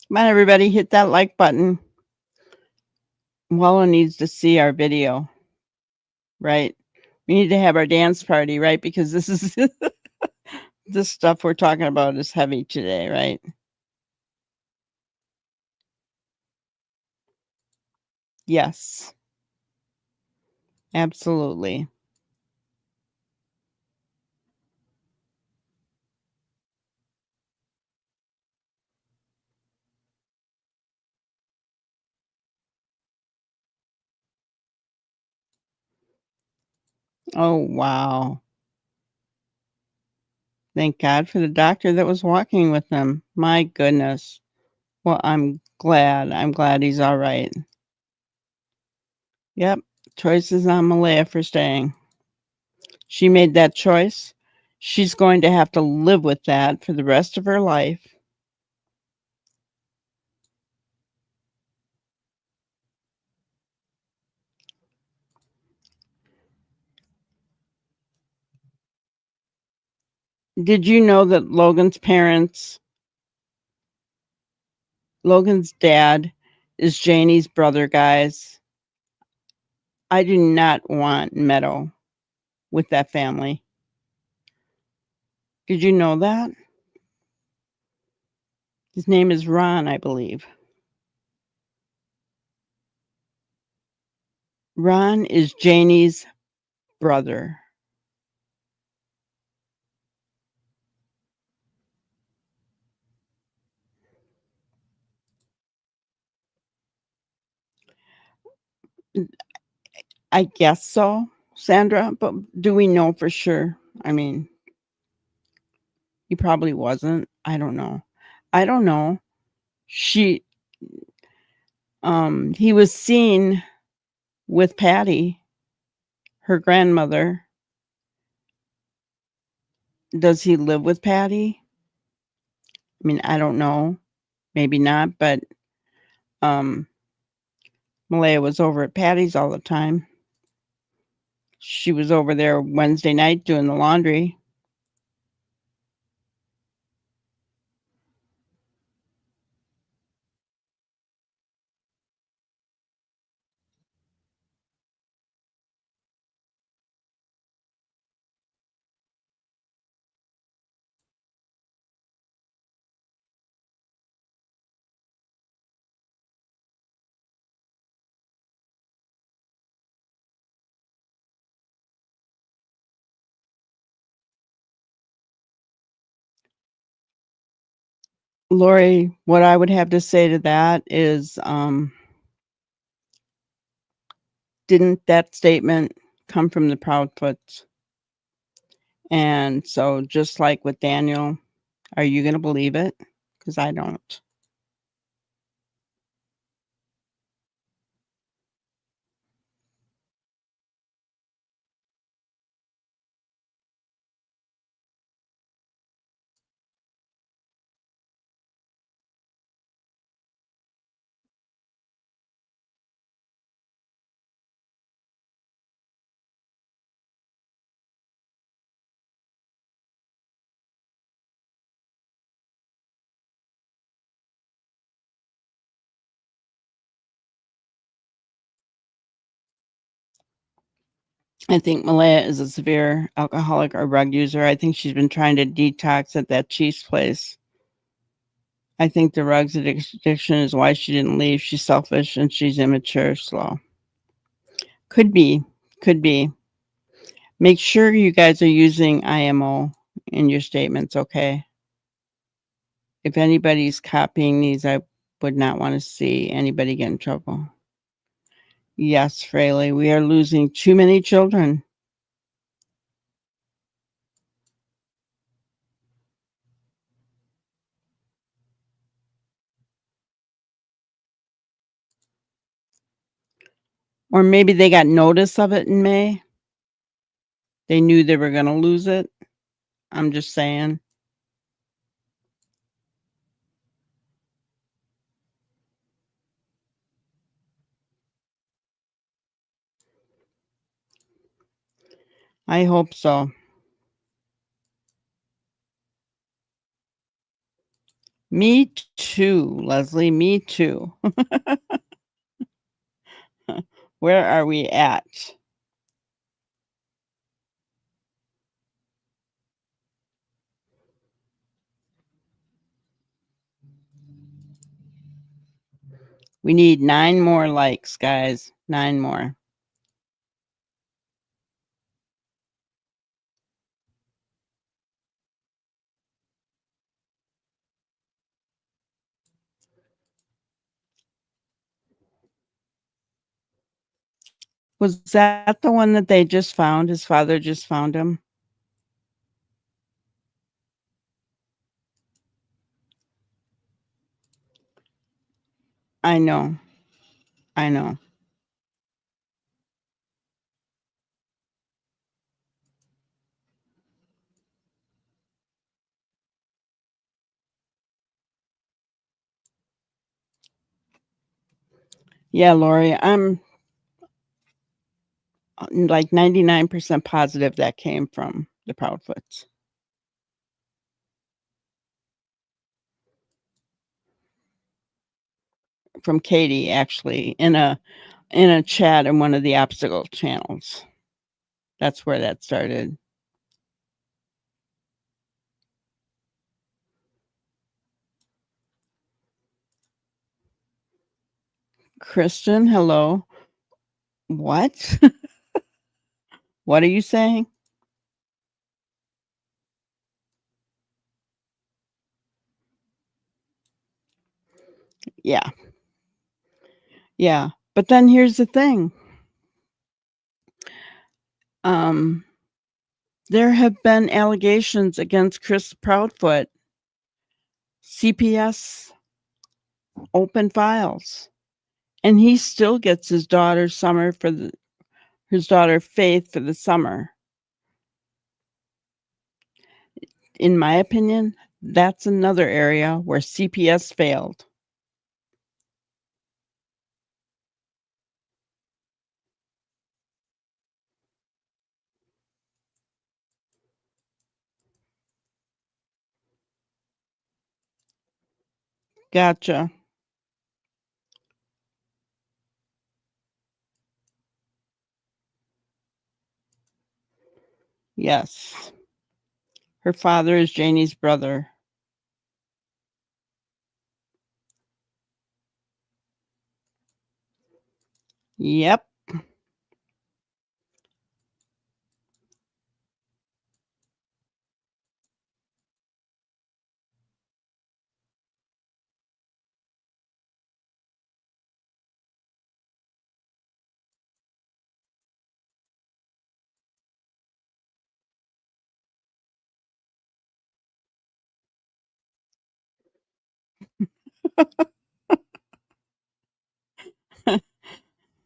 Come on, everybody, hit that like button. Walla needs to see our video, right? We need to have our dance party, right? Because this is this stuff we're talking about is heavy today, right? Yes, absolutely. Oh, wow. Thank God for the doctor that was walking with them. My goodness. Well, I'm glad. I'm glad he's all right. Yep. Choice is on Malaya for staying. She made that choice. She's going to have to live with that for the rest of her life. Did you know that Logan's dad is Janie's brother, guys? I do not want Meadow with that family. Did you know that? His name is Ron, I believe. Ron is Janie's brother. I guess so, Sandra, but do we know for sure? I mean, he probably wasn't. I don't know. She he was seen with Patty, her grandmother. Does he live with Patty? I mean, I don't know. Maybe not, but Malaya was over at Patty's all the time. She was over there Wednesday night doing the laundry. Lori, what I would have to say to that is, didn't that statement come from the Proudfoots? And so just like with Daniel, are you going to believe it? because I don't. I think Malaya is a severe alcoholic or drug user. I think she's been trying to detox at that cheese place. I think the drugs addiction is why she didn't leave. She's selfish and she's immature, slow. Could be. Could be. Make sure you guys are using IMO in your statements, okay? If anybody's copying these, I would not want to see anybody get in trouble. Yes, Fraley, we are losing too many children. Or maybe they got notice of it in May. They knew they were going to lose it. I'm just saying. I hope so. Me too, Leslie. Me too. Where are we at? We need 9 more likes, guys. 9 more. Was that the one that they just found? His father just found him? I know. I know. Yeah, Lori, I'm like 99% positive that came from the Proudfoots. From Katie, actually, in a chat in one of the obstacle channels. That's where that started. Kristen, hello. What? What are you saying? Yeah. Yeah. But then here's the thing. Um, there have been allegations against Chris Proudfoot. CPS open files. And he still gets his daughter his daughter Faith for the summer. In my opinion, that's another area where CPS failed. Gotcha. Yes. Her father is Janie's brother. Yep.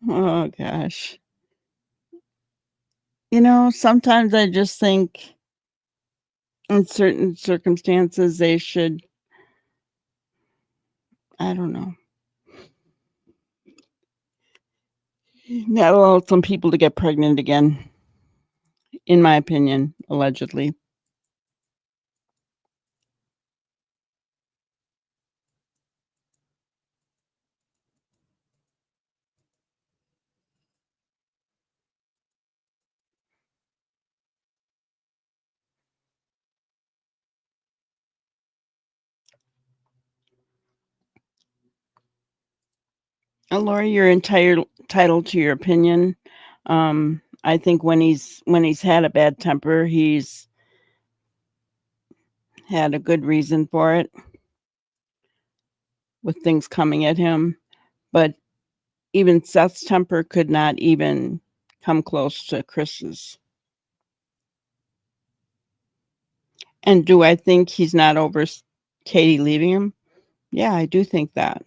Oh gosh. Sometimes I just think in certain circumstances they should, I don't know, not allow some people to get pregnant again, in my opinion, allegedly. Laura, you're entitled to your opinion. I think when he's had a bad temper, he's had a good reason for it with things coming at him. But even Seth's temper could not even come close to Chris's. And do I think he's not over Katie leaving him? Yeah, I do think that.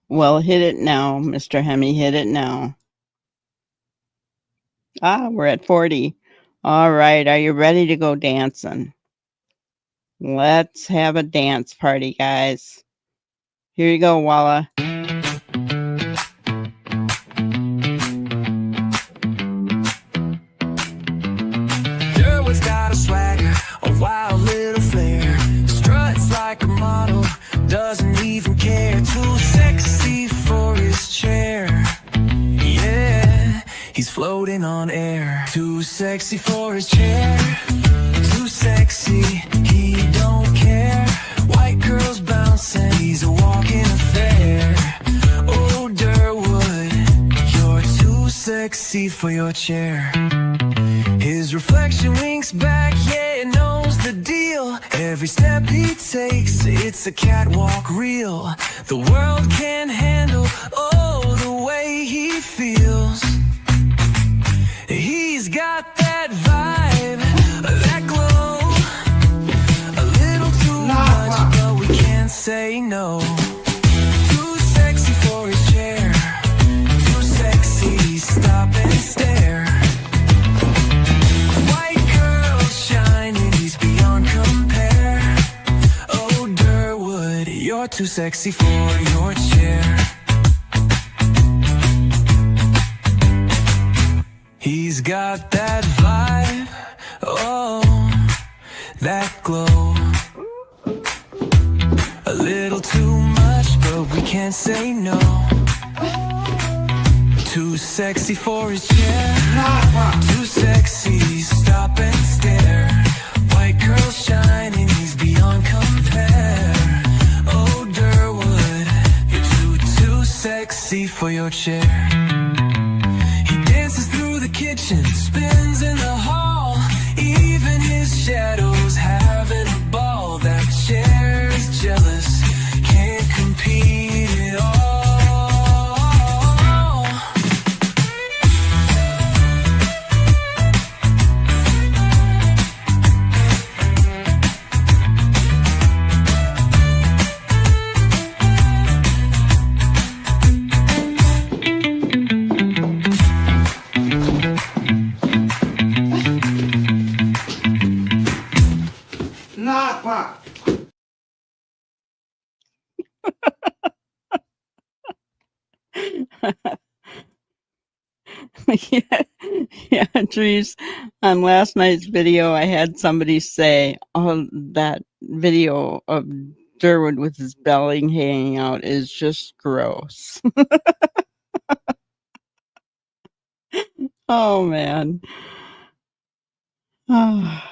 Well, hit it now, Mr. Hemi. Hit it now. We're at 40. All right. Are you ready to go dancing? Let's have a dance party, guys. Here you go, Walla. Derwood's got a swagger, a wild little flair. Struts like a model, doesn't even care. Too sexy for his chair. Yeah, he's floating on air. Too sexy for his chair. Too sexy, he don't care. White girls bouncing, he's a walking affair. Oh, Derwood, you're too sexy for your chair. His reflection winks back, yeah, it knows the deal. Every step he takes, it's a catwalk reel. The world can't handle, oh, the way he feels. He's got that vibe, that glow. A little too much, but we can't say no. Too sexy for his chair. Too sexy, stop and stare. You're too sexy for your chair. He's got that vibe, oh, that glow. A little too much, but we can't say no. Too sexy for his chair. Too sexy, stop and stare. White girl shining, he's beyond compare. Oh, Derwood, you're too sexy for your chair. He dances through the kitchen, spins in the hall. Even his shadow's having a ball. That chair's jealous, can't compete at all. yeah, yeah, Trees. On last night's video, I had somebody say, "Oh, that video of Derwood with his belly hanging out is just gross." Oh man. Oh.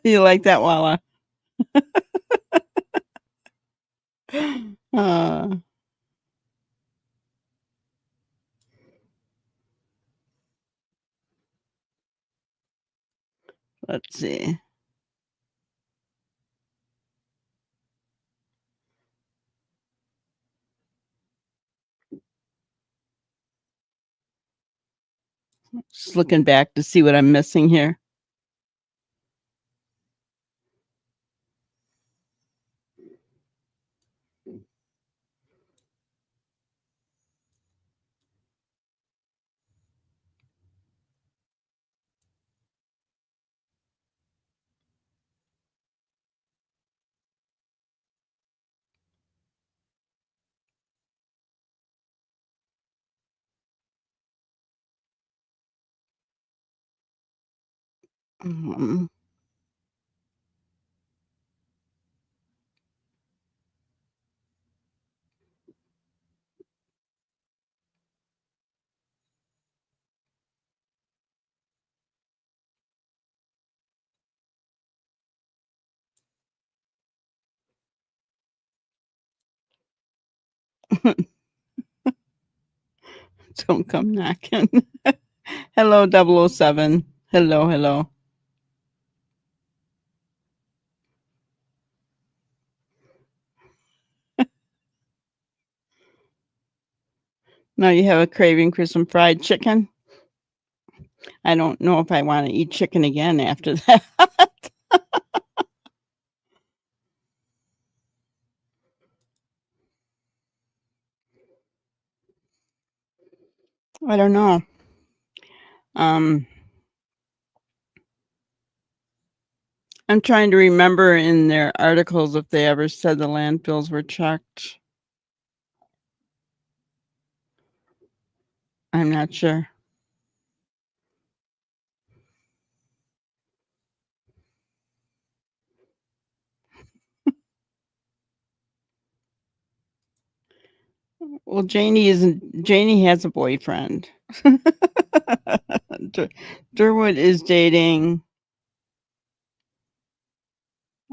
You like that, Walla? Let's see. Just looking back to see what I'm missing here. Um, don't come knocking. Hello, 007. Hello, hello. Now you have a craving for some fried chicken? I don't know if I want to eat chicken again after that. I don't know. Um, I'm trying to remember in their articles if they ever said the landfills were checked. I'm not sure. Well, Janie has a boyfriend. Durwood is dating,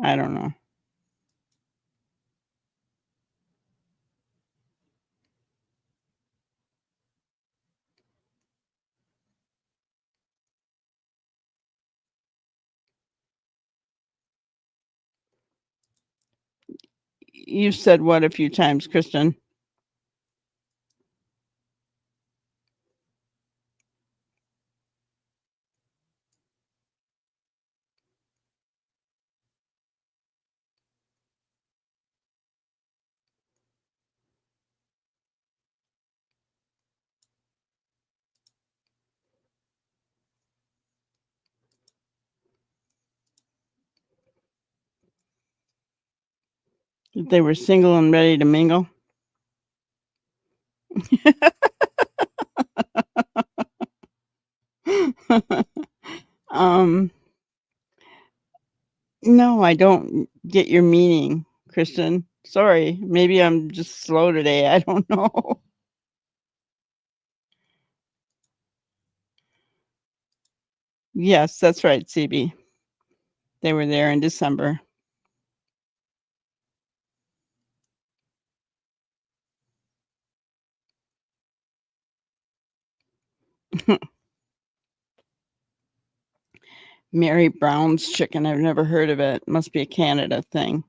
I don't know. You said what a few times, Kristen? They were single and ready to mingle. um, no, I don't get your meaning, Kristen. Sorry, maybe I'm just slow today. I don't know. Yes, that's right, CB. They were there in December. Mary Brown's chicken. I've never heard of it. Must be a Canada thing.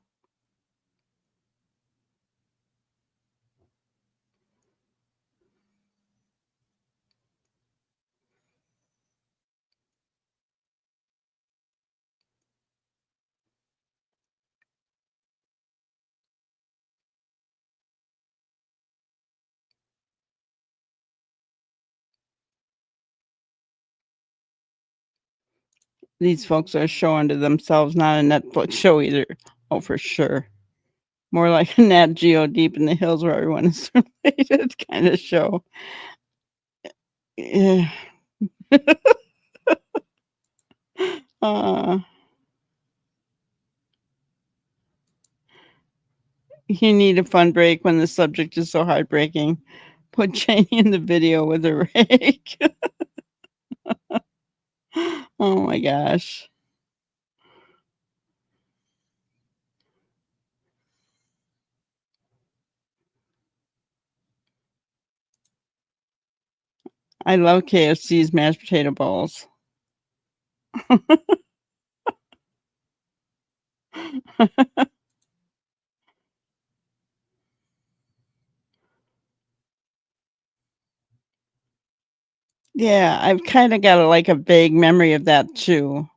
These folks are a show unto themselves, not a Netflix show either. Oh, for sure. More like a Nat Geo Deep in the Hills where everyone is related kind of show. Yeah. uh, you need a fun break when the subject is so heartbreaking. Put Janie in the video with a rake. Oh my gosh. I love KFC's mashed potato balls. Yeah, I've kinda got like, a vague memory of that too.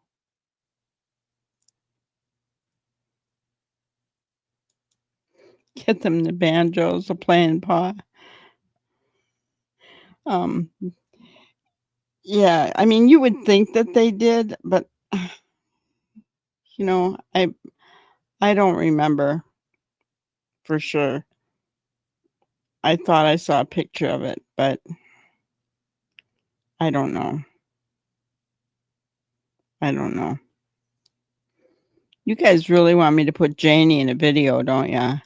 Get them the banjos, the playing pa um, yeah, I mean, you would think that they did, but, you know, I don't remember for sure. I thought I saw a picture of it, but I don't know. I don't know. You guys really want me to put Janie in a video, don't ya?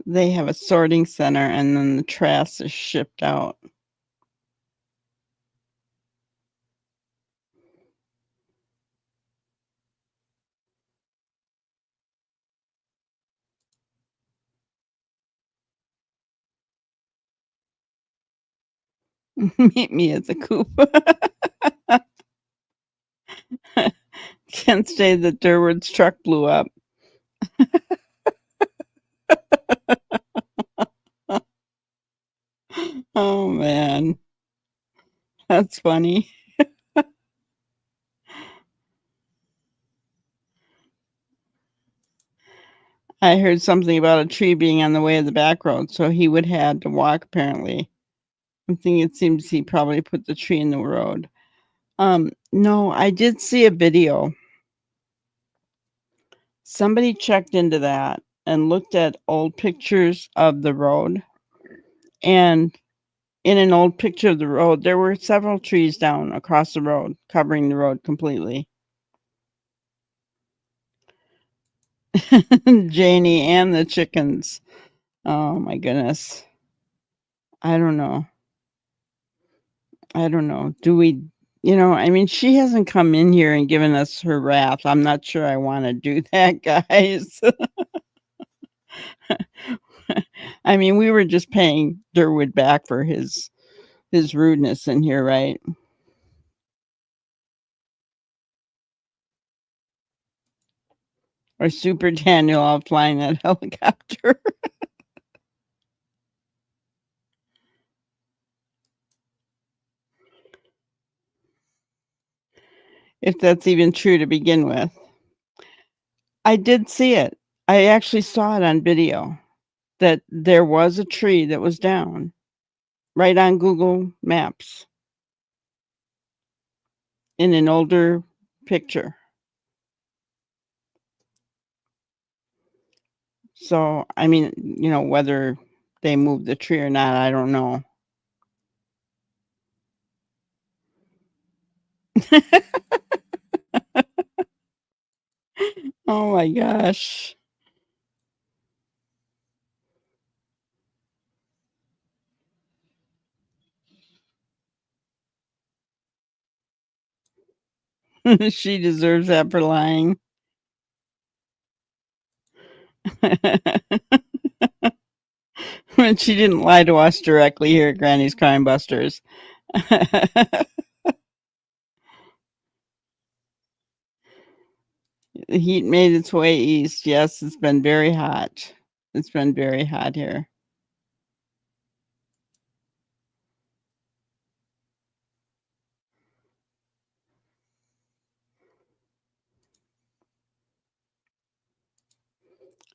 They have a sorting center, and then the trash is shipped out. Meet me at the coop. Can't say that Durwood's truck blew up. Oh, man. That's funny. I heard something about a tree being on the way of the back road, so he would had to walk apparently. I'm thinking it seems he probably put the tree in the road. No, I did see a video. Somebody checked into that and looked at old pictures of the road, and in an old picture of the road, there were several trees down across the road, covering the road completely. Janie and the chickens. Oh my goodness. I don't know. I don't know. Do we, I mean, she hasn't come in here and given us her wrath. I'm not sure I want to do that, guys. I mean, we were just paying Durwood back for his rudeness in here, right? Or Super Daniel out flying that helicopter. If that's even true to begin with. I did see it. I actually saw it on video that there was a tree that was down right on Google Maps in an older picture. So, I mean, whether they moved the tree or not, I don't know. Oh my gosh. She deserves that for lying. When she didn't lie to us directly here at Granny's Crime Busters. The heat made its way east. Yes, it's been very hot. It's been very hot here.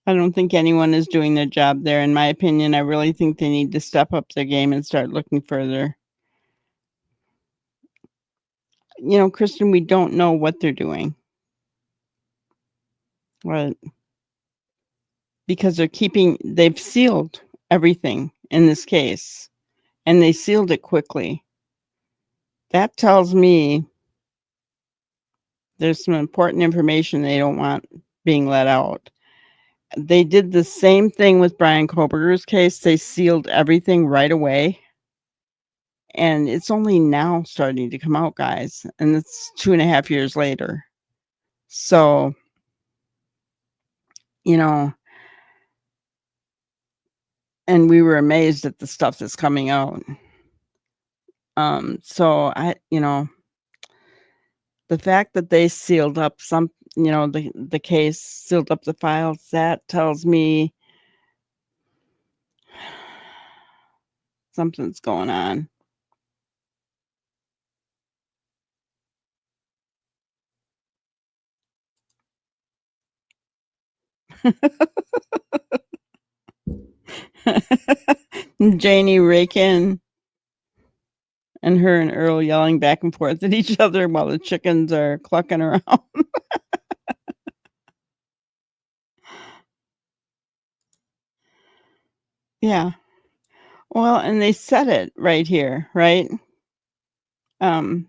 I don't think anyone is doing their job there. In my opinion, I really think they need to step up their game and start looking further. Kristen, we don't know what they're doing. Right. Because they've sealed everything in this case, and they sealed it quickly. That tells me there's some important information they don't want being let out. They did the same thing with Brian Koberger's case. They sealed everything right away. And it's only now starting to come out, guys. And it's 2.5 years later. So, you know, and we were amazed at the stuff that's coming out. So the fact that they sealed up the case, sealed up the files, that tells me something's going on. Janie Rakin and her and Earl yelling back and forth at each other while the chickens are clucking around. Yeah. Well, and they said it right here, right? Um,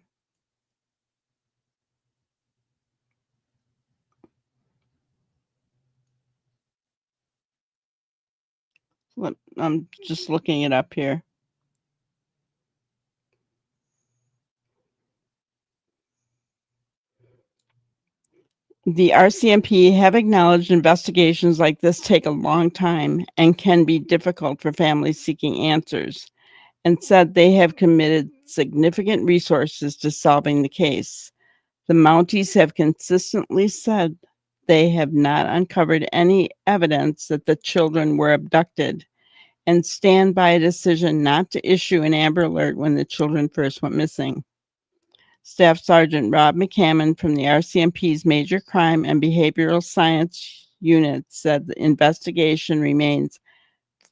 I'm just looking it up here. The RCMP have acknowledged investigations like this take a long time and can be difficult for families seeking answers, and said they have committed significant resources to solving the case. The Mounties have consistently said they have not uncovered any evidence that the children were abducted and stand by a decision not to issue an Amber Alert when the children first went missing. Staff Sergeant Rob McCammon from the RCMP's Major Crime and Behavioral Science Unit said the investigation remains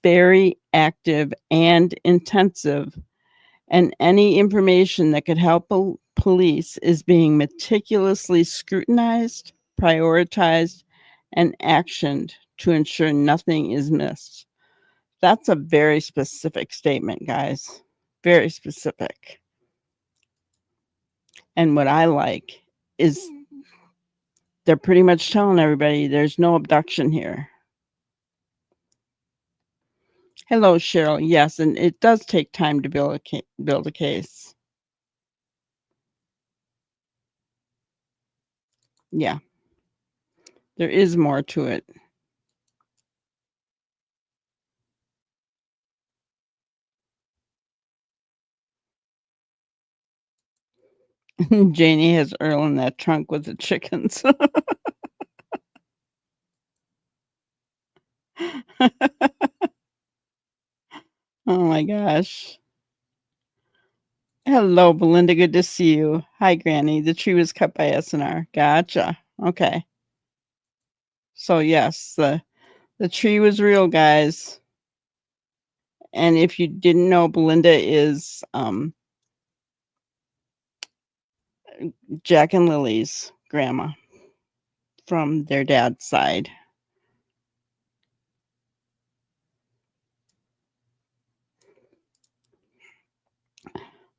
very active and intensive, and any information that could help police is being meticulously scrutinized, prioritized, and actioned to ensure nothing is missed. That's a very specific statement, guys. Very specific. And what I like is they're pretty much telling everybody there's no abduction here. Hello, Cheryl. Yes, and it does take time to build a case. Yeah. There is more to it. Janie has Earl in that trunk with the chickens. Oh my gosh. Hello, Belynda. Good to see you. Hi, Granny. The tree was cut by SNR. Gotcha. Okay. So yes, the tree was real, guys. And if you didn't know, Belynda is Jack and Lily's grandma from their dad's side.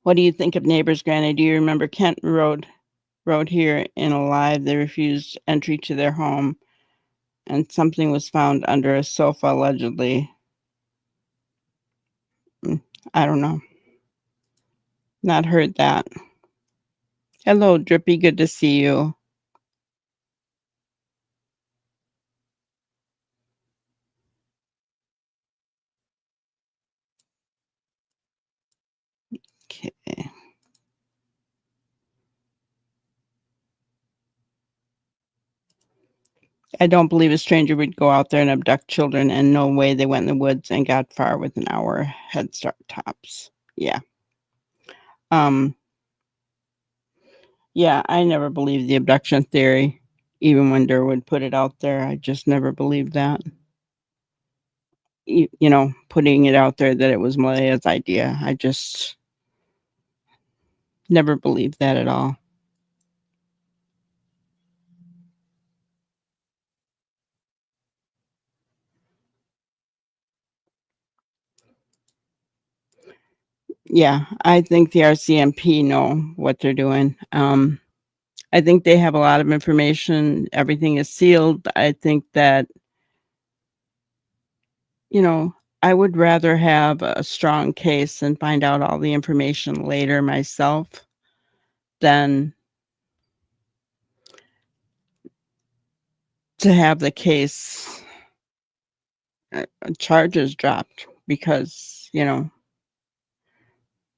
What do you think of neighbors, Granny? Do you remember Kent Road here in Alive? They refused entry to their home, and something was found under a sofa, allegedly. I don't know. Not heard that. Hello, Drippy. Good to see you. Okay. I don't believe a stranger would go out there and abduct children, and no way they went in the woods and got far with an hour head start tops. Yeah. Yeah, I never believed the abduction theory, even when Durwood put it out there. I just never believed that. Putting it out there that it was Malaya's idea. I just never believed that at all. Yeah, I think the RCMP know what they're doing. I think they have a lot of information. Everything is sealed. I think that, I would rather have a strong case and find out all the information later myself than to have the case charges dropped because,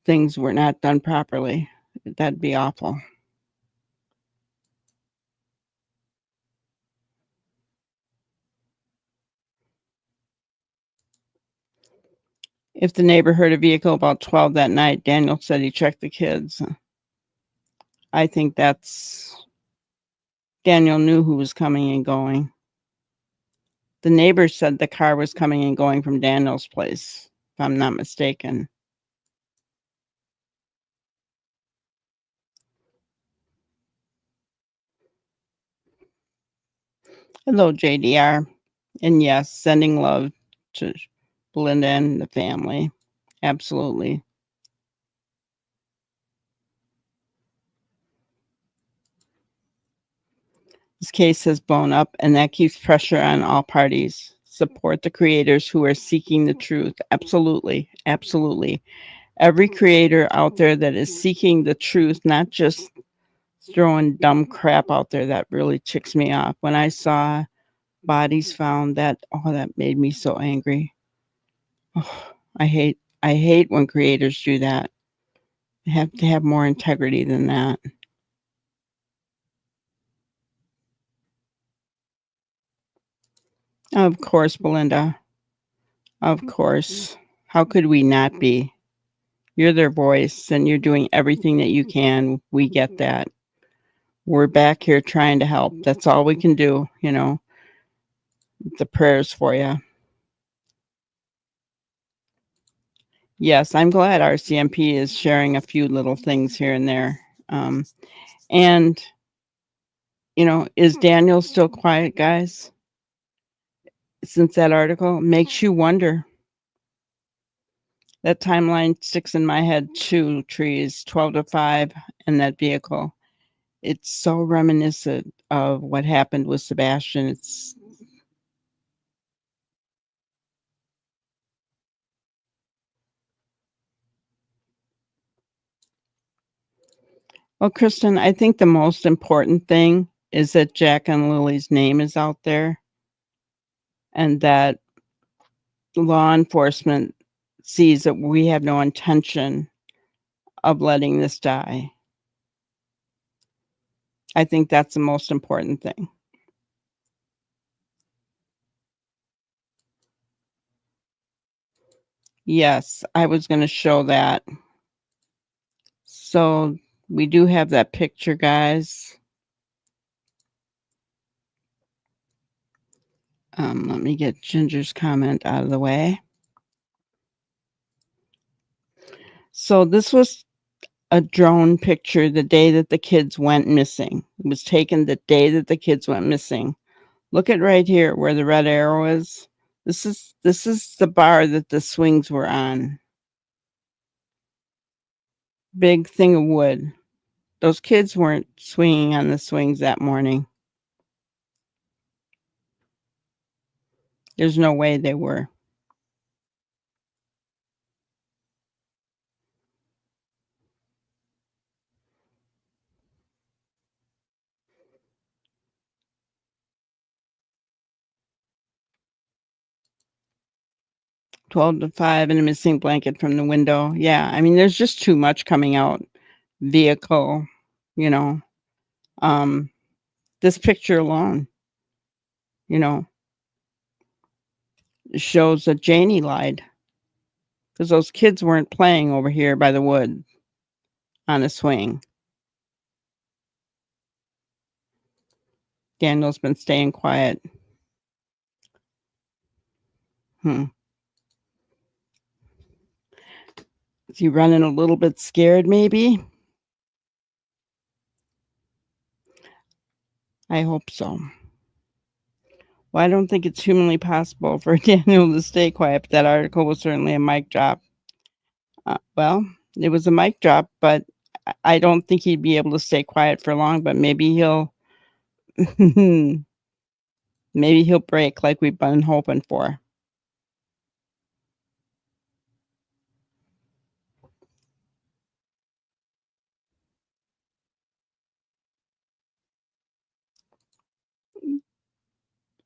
things were not done properly. That'd be awful. If the neighbor heard a vehicle about 12 that night, Daniel said he checked the kids. I think Daniel knew who was coming and going. The neighbor said the car was coming and going from Daniel's place, if I'm not mistaken. Hello, JDR. And yes, sending love to Belynda and the family. Absolutely. This case has blown up, and that keeps pressure on all parties. Support the creators who are seeking the truth. Absolutely. Absolutely. Every creator out there that is seeking the truth, not just throwing dumb crap out there, that really ticks me off. When I saw bodies found, that made me so angry. Oh, I hate when creators do that. They have to have more integrity than that. Of course, Belynda. Of course. How could we not be? You're their voice and you're doing everything that you can. We get that. We're back here trying to help. That's all we can do, The prayers for you. Yes, I'm glad RCMP is sharing a few little things here and there. And, is Daniel still quiet, guys? Since that article makes you wonder. That timeline sticks in my head too. Trees, 12 to 5, and that vehicle. It's so reminiscent of what happened with Sebastian. Well, Kristen, I think the most important thing is that Jack and Lily's name is out there and that law enforcement sees that we have no intention of letting this die. I think that's the most important thing. Yes, I was going to show that. So we do have that picture, guys. Let me get Ginger's comment out of the way. So this was a drone picture the day that the kids went missing. It was taken the day that the kids went missing. Look at right here where the red arrow is. This is the bar that the swings were on. Big thing of wood. Those kids weren't swinging on the swings that morning. There's no way they were. "12 to 5 and a missing blanket from the window." Yeah, I mean, there's just too much coming out. Vehicle, you know. This picture alone, you know, shows that Janie lied because those kids weren't playing over here by the wood on a swing. Daniel's been staying quiet. Is he running a little bit scared, maybe? I hope so. Well, I don't think it's humanly possible for Daniel to stay quiet, but that article was certainly a mic drop. Well, it was a mic drop, but I don't think he'd be able to stay quiet for long, but maybe he'll maybe he'll break like we've been hoping for.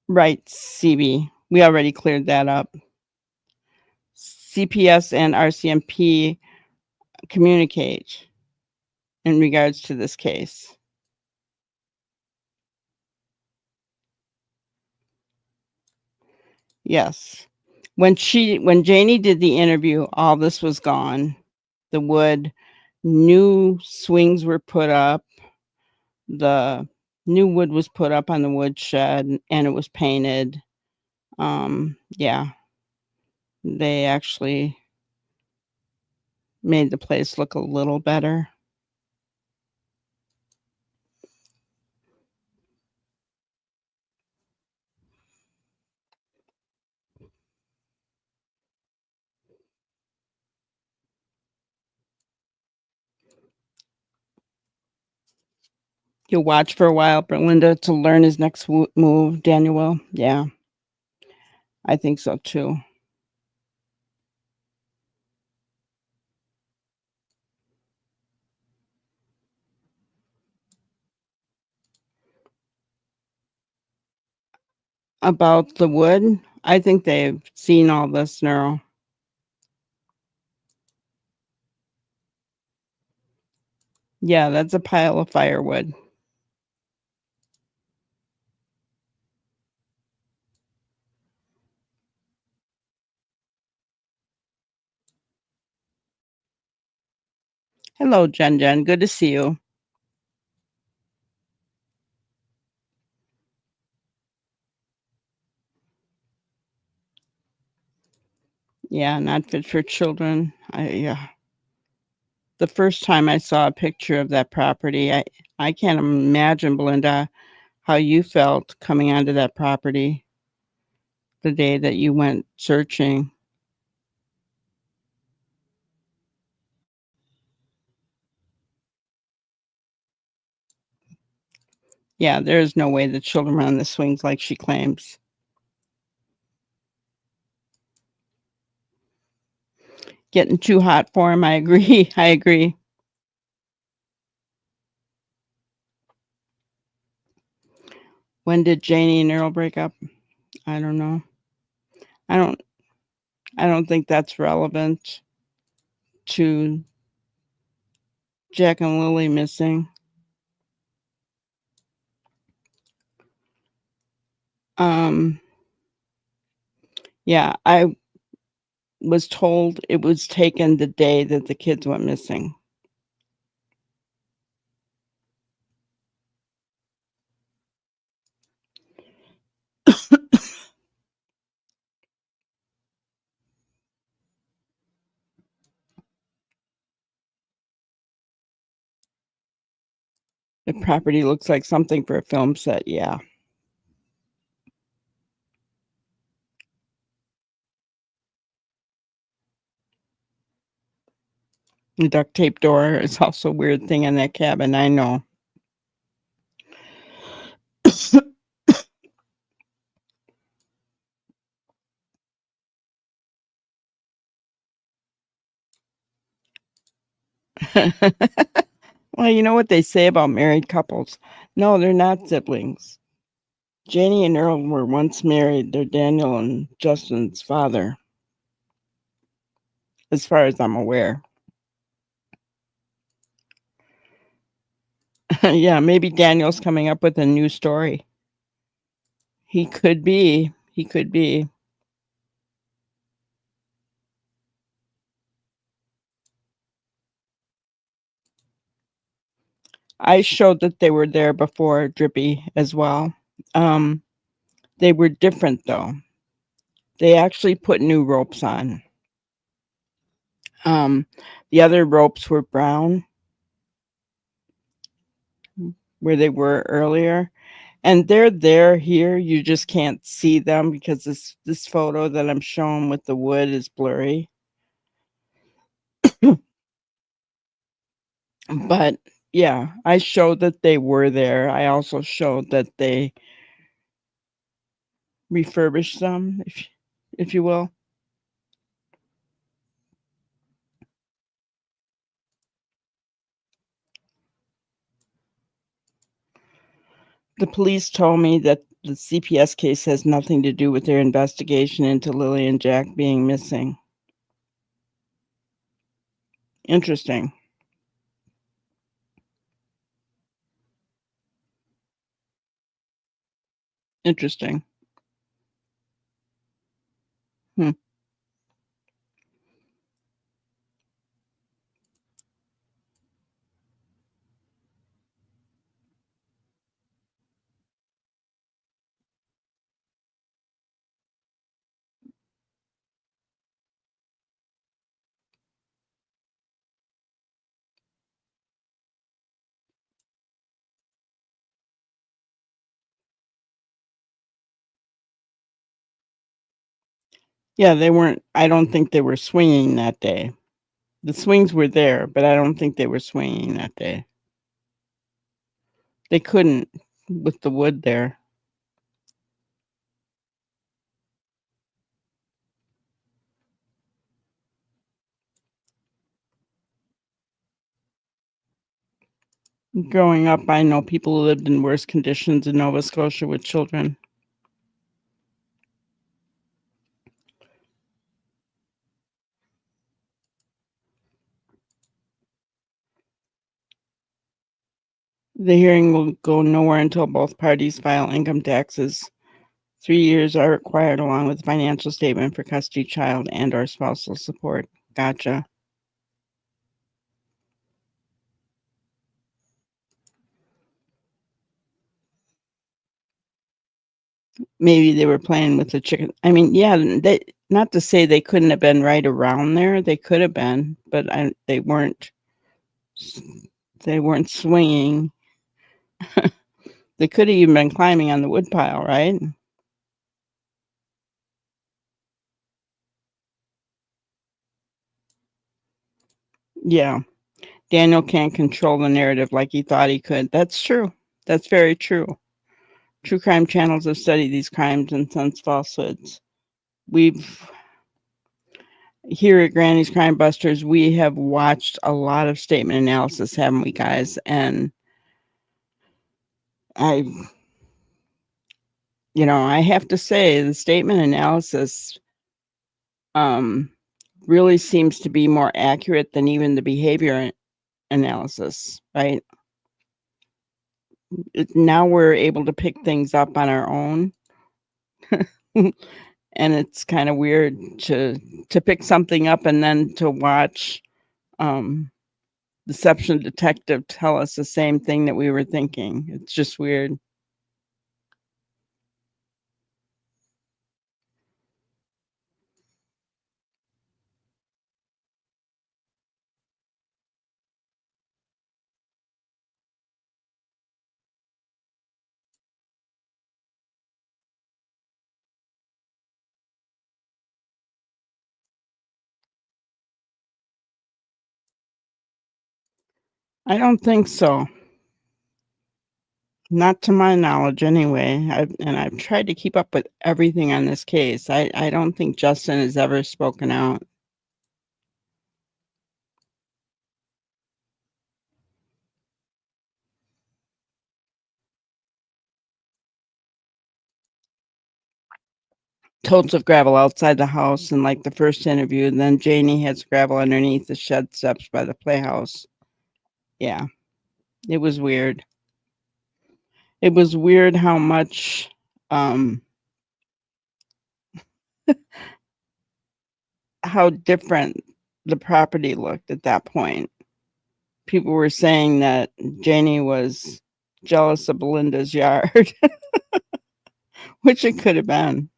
Right, CB. We already cleared that up. CPS and RCMP communicate in regards to this case? Yes. When Janie did the interview, all this was gone. The wood, new swings were put up. The new wood was put up on the woodshed and it was painted. Yeah. They actually made the place look a little better. You'll watch for a while, Belynda, to learn his next move, Daniel will? Yeah, I think so too. About the wood, I think they've seen all this now. Yeah, that's a pile of firewood. Hello, Jen. Good to see you. Yeah, not fit for children. Yeah. The first time I saw a picture of that property, I can't imagine, Belynda, how you felt coming onto that property the day that you went searching. Yeah, there is no way the children were on the swings like she claims. Getting too hot for him. I agree. I agree. When did Janie and Earl break up? I don't know. I don't I don't think that's relevant to Jack and Lilly missing. Yeah, I was told it was taken the day that the kids went missing. The property looks like something for a film set. Yeah. The duct tape door is also a weird thing in that cabin. I know. Well, you know what they say about married couples? No, they're not siblings. Janie and Earl were once married. They're Daniel and Justin's father, as far as I'm aware. Yeah, maybe Daniel's coming up with a new story. He could be. He could be. I showed that they were there before Drippy as well. They were different though. They actually put new ropes on. The other ropes were brown where they were earlier. And they're there here. You just can't see them because this photo that I'm showing with the wood is blurry. But yeah, I showed that they were there. I also showed that they refurbished them, if you will. The police told me that the CPS case has nothing to do with their investigation into Lilly and Jack being missing. Interesting. Interesting. Hmm. Yeah, they weren't I don't think they were swinging that day. The swings were there, but I don't think they were swinging that day. They couldn't with the wood there. Growing up, I know people who lived in worse conditions in Nova Scotia with children. The hearing will go nowhere until both parties file income taxes. 3 years are required along with financial statement for custody, child, and/or spousal support. Gotcha. Maybe they were playing with the chicken. I mean, yeah, they not to say they couldn't have been right around there. They could have been, but they weren't. They weren't swinging. They could have even been climbing on the woodpile, right? Yeah. Daniel can't control the narrative like he thought he could. That's true. That's very true. True crime channels have studied these crimes and since falsehoods. We've here at Granny's Crime Busters, we have watched a lot of statement analysis, haven't we, guys? And I, I have to say the statement analysis um, really seems to be more accurate than even the behavior analysis, right? Now we're able to pick things up on our own. And it's kind of weird to pick something up and then to watch um, deception detective tell us the same thing that we were thinking. It's just weird. I don't think so. Not to my knowledge anyway. I've tried to keep up with everything on this case. I don't think Justin has ever spoken out. Totes of gravel outside the house and like the first interview, and then Janie has gravel underneath the shed steps by the playhouse. Yeah, it was weird. It was weird how much um how different the property looked at that point. People were saying that Janie was jealous of Belynda's yard, which it could have been.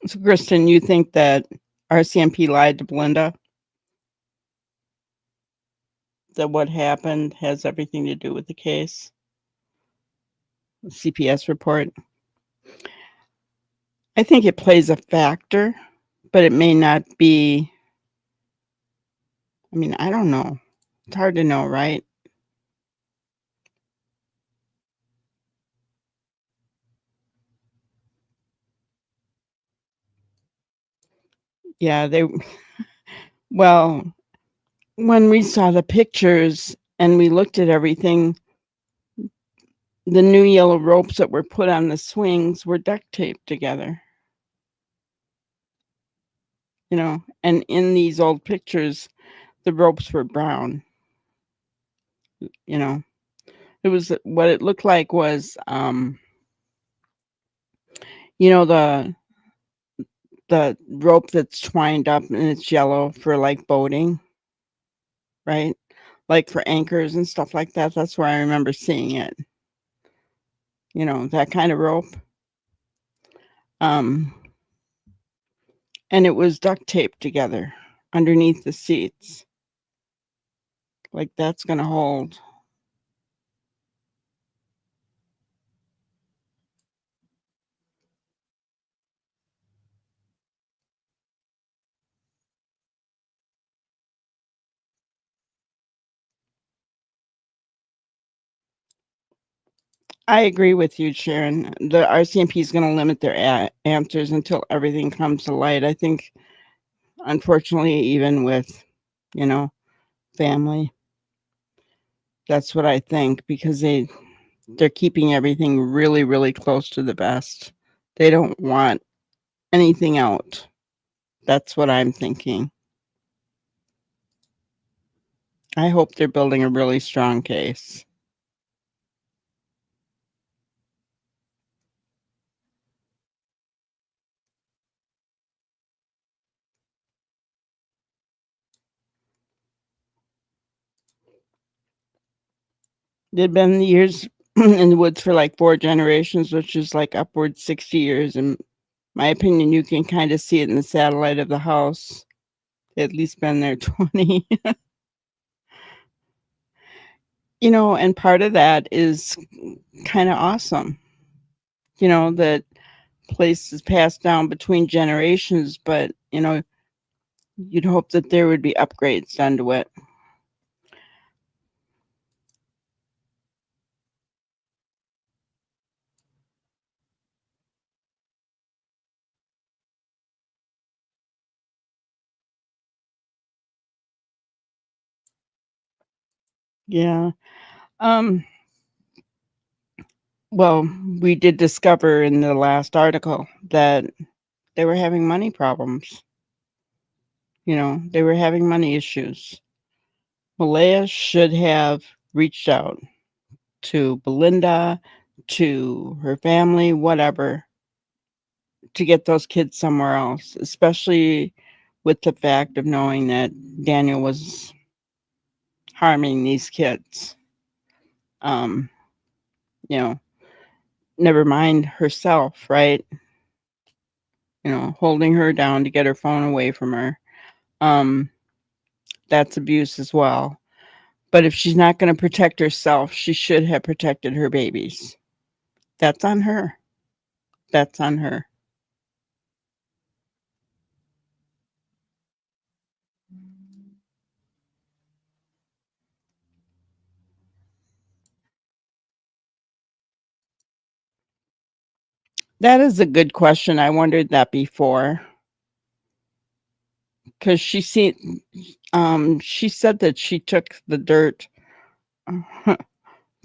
So, Kristen, you think that RCMP lied to Belynda? That what happened has everything to do with the case? The CPS report? I think it plays a factor, but it may not be. I mean, I don't know. It's hard to know, right? Yeah, well, when we saw the pictures and we looked at everything, the new yellow ropes that were put on the swings were duct taped together, and in these old pictures, the ropes were brown, you know. It was what it looked like was, you know, the rope that's twined up and it's yellow for like boating, right? Like for anchors and stuff like that. That's where I remember seeing it, that kind of rope. Um, and it was duct taped together underneath the seats. Like that's going to hold. I agree with you, Sharon. The RCMP is going to limit their answers until everything comes to light. I think, unfortunately, even with, you know, family, that's what I think, because they're keeping everything really, really close to the vest. They don't want anything out. That's what I'm thinking. I hope they're building a really strong case. They've been years in the woods for like 4 generations, which is like upwards 60 years. In my opinion, you can kind of see it in the satellite of the house. They at least been there 20. And part of that is kind of awesome. That place is passed down between generations, but, you'd hope that there would be upgrades done to it. Yeah. Um, well, we did discover in the last article that they were having money problems. They were having money issues. Malaya should have reached out to Belynda, to her family, whatever, to get those kids somewhere else, especially with the fact of knowing that Daniel was harming these kids. Um, you know, Never mind herself, right? Holding her down to get her phone away from her. Um, that's abuse as well. But if she's not going to protect herself, she should have protected her babies. That's on her. That's on her. That is a good question. I wondered that before. Because she said that she took the dirt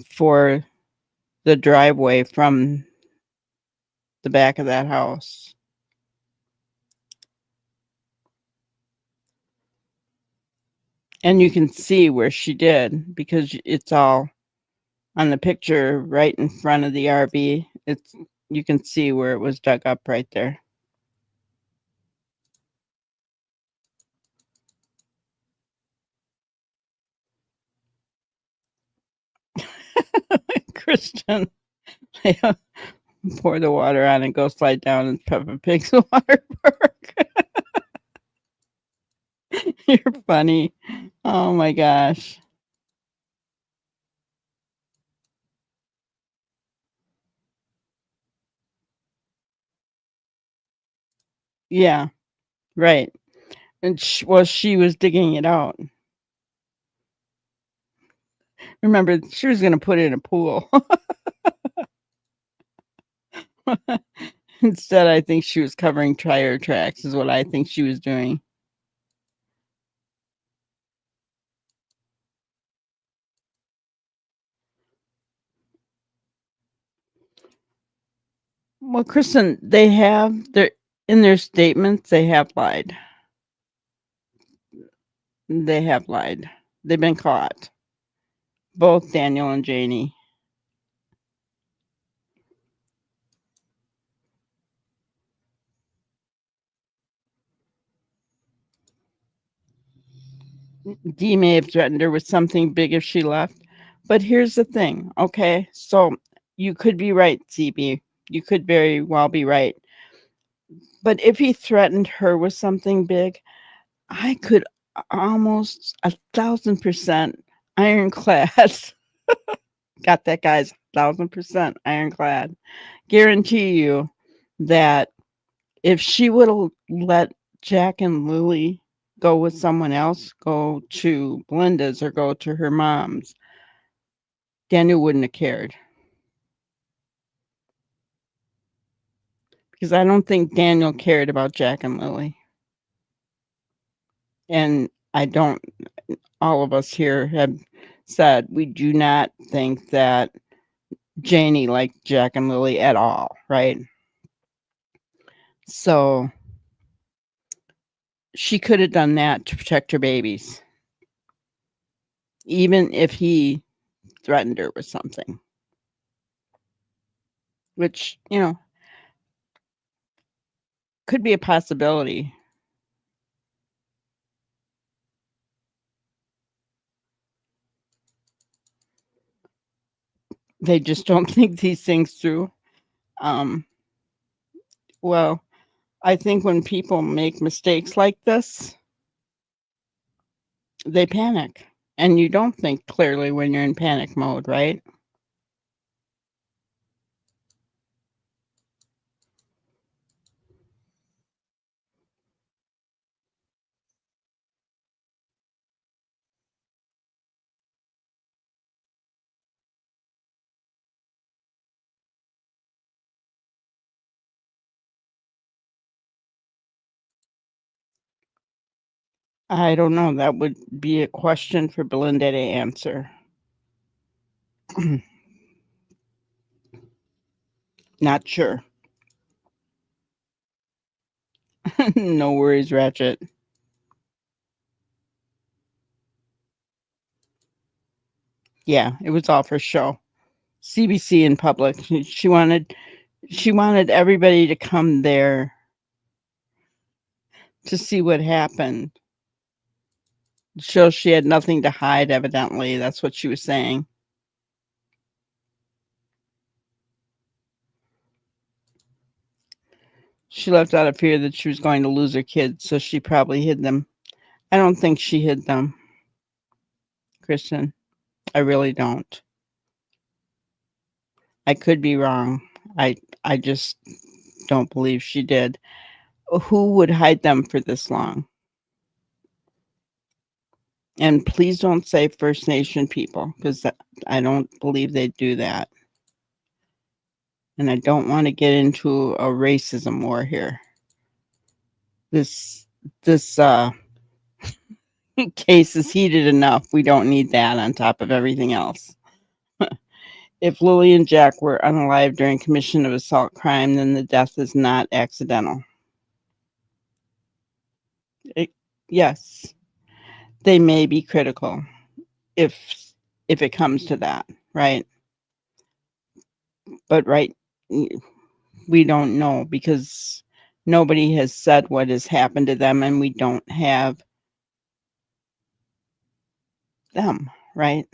for the driveway from the back of that house. And you can see where she did, because it's all on the picture right in front of the RV. You can see where it was dug up right there. Christian, pour the water on and go slide down in Peppa Pig's water park. You're funny. Oh my gosh. Yeah, right. And she was digging it out. Remember, she was going to put it in a pool. Instead, I think she was covering tire tracks is what I think she was doing. Well, Kristen, they have in their statements, they have lied. They have lied. They've been caught. Both Daniel and Janie. Dee may have threatened her with something big if she left. But here's the thing, okay? So you could be right, CB. You could very well be right. But if he threatened her with something big, I could almost 1,000% ironclad. Got that, guys. 1,000% ironclad. Guarantee you that if she would have let Jack and Lilly go with someone else, go to Belynda's or go to her mom's, Daniel wouldn't have cared. Because I don't think Daniel cared about Jack and Lilly. And I don't, all of us here have said we do not think that Janie liked Jack and Lilly at all, right? So she could have done that to protect her babies, even if he threatened her with something, which, could be a possibility. They just don't think these things through. Well, I think when people make mistakes like this, they panic. And you don't think clearly when you're in panic mode, right? I don't know. That would be a question for Belynda to answer. Not sure. No worries, Ratchet. Yeah, it was all for show. CBC in public. She wanted everybody to come there to see what happened. So she had nothing to hide, evidently. That's what she was saying. She left out of fear that she was going to lose her kids, so she probably hid them. I don't think she hid them, Kristen. I really don't. I could be wrong. I just don't believe she did. Who would hide them for this long? And please don't say First Nation people, because I don't believe they'd do that. And I don't want to get into a racism war here. This case is heated enough. We don't need that on top of everything else. If Lilly and Jack were unalive during commission of assault crime, then the death is not accidental. Yes, they may be critical if it comes to that, right? But we don't know because nobody has said what has happened to them, and we don't have them, right?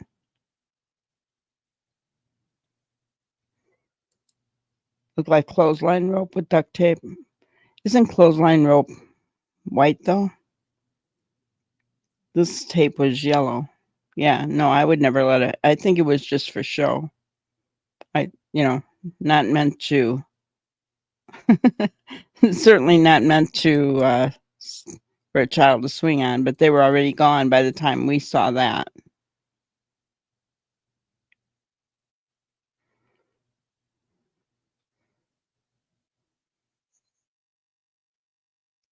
Look like clothesline rope with duct tape. Isn't clothesline rope white though? This tape was yellow. Yeah, no, I would never let it. I think it was just for show. Not meant to. Certainly not meant to for a child to swing on, but they were already gone by the time we saw that.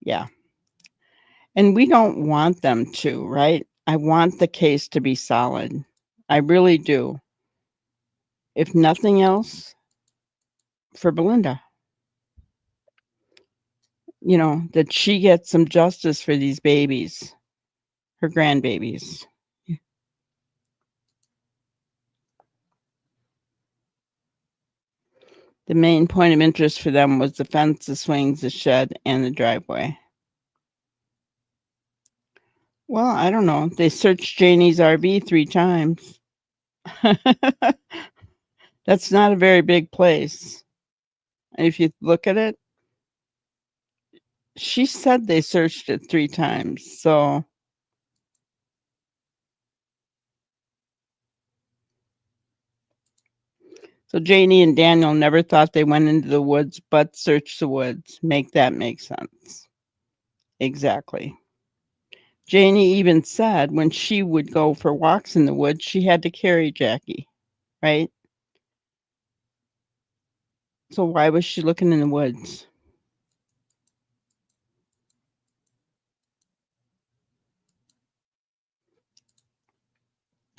Yeah. And we don't want them to, right? I want the case to be solid. I really do. If nothing else, for Belynda, that she gets some justice for these babies, her grandbabies. The main point of interest for them was the fence, the swings, the shed, and the driveway. Well, I don't know. They searched Janie's RV 3 times. That's not a very big place. And if you look at it, she said they searched it 3 times. So Janie and Daniel never thought they went into the woods, but searched the woods. Make that make sense. Exactly. Janie even said when she would go for walks in the woods, she had to carry Jackie, right? So why was she looking in the woods?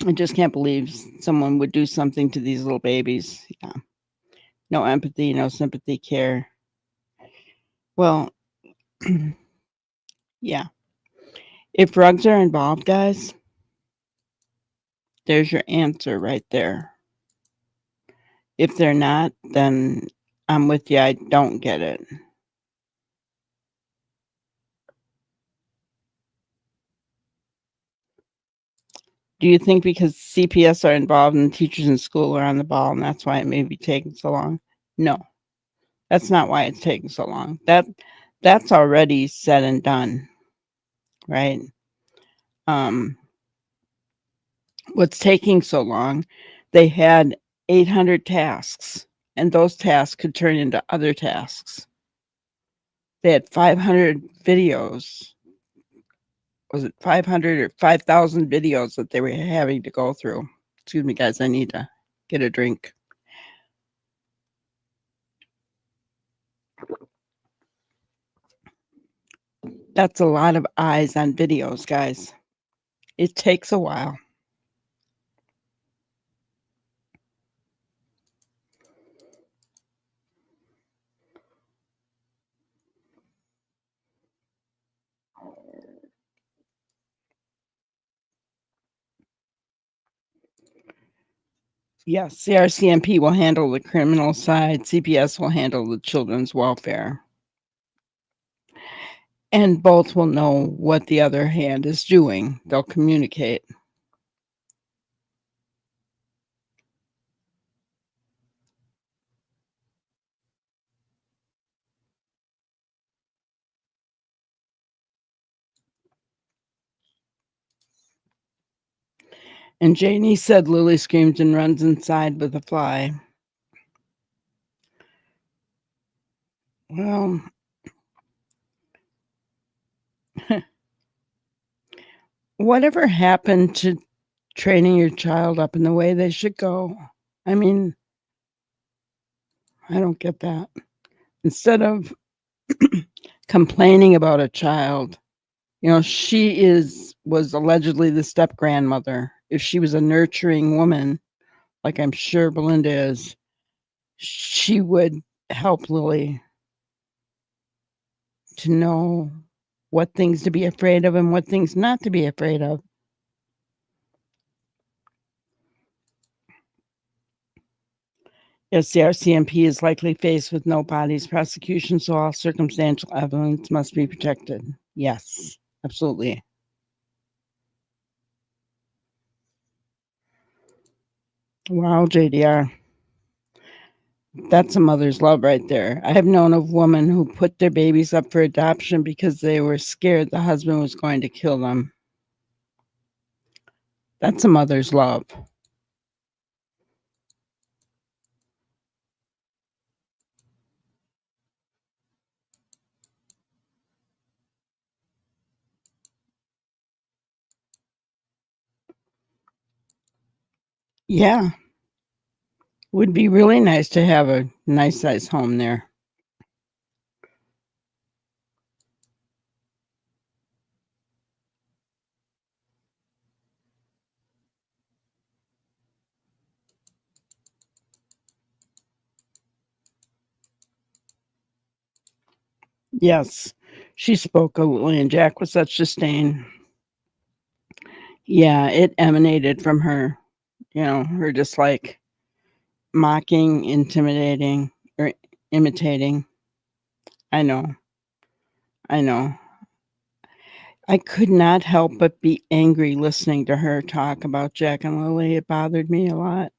I just can't believe someone would do something to these little babies. Yeah. No empathy, no sympathy, care. Well, yeah. If drugs are involved, guys, there's your answer right there. If they're not, then I'm with you. I don't get it. Do you think because CPS are involved and teachers in school are on the ball and that's why it may be taking so long? No, that's not why it's taking so long. That's already said and done, right? What's taking so long? They had 800 tasks, and those tasks could turn into other tasks. They had 500 videos. Was it 500 or 5,000 videos that they were having to go through? Excuse me, guys, I need to get a drink. That's a lot of eyes on videos, guys. It takes a while. Yes, CRCMP will handle the criminal side, CPS will handle the children's welfare. And both will know what the other hand is doing. They'll communicate. And Janie said Lilly screams and runs inside with a fly. Well, whatever happened to training your child up in the way they should go? I mean, I don't get that. Instead of complaining about a child, she was allegedly the step grandmother. If she was a nurturing woman, like I'm sure Belynda is, she would help Lilly to know what things to be afraid of and what things not to be afraid of. Yes, the RCMP is likely faced with no bodies prosecution, so all circumstantial evidence must be protected. Yes, absolutely. Wow, JDR. That's a mother's love right there. I have known of women who put their babies up for adoption because they were scared the husband was going to kill them. That's a mother's love. Yeah. Would be really nice to have a nice size home there. Yes. She spoke of Lilly and Jack with such disdain. Yeah, it emanated from her, her just like mocking, intimidating, or imitating. I know. I know. I could not help but be angry listening to her talk about Jack and Lilly. It bothered me a lot.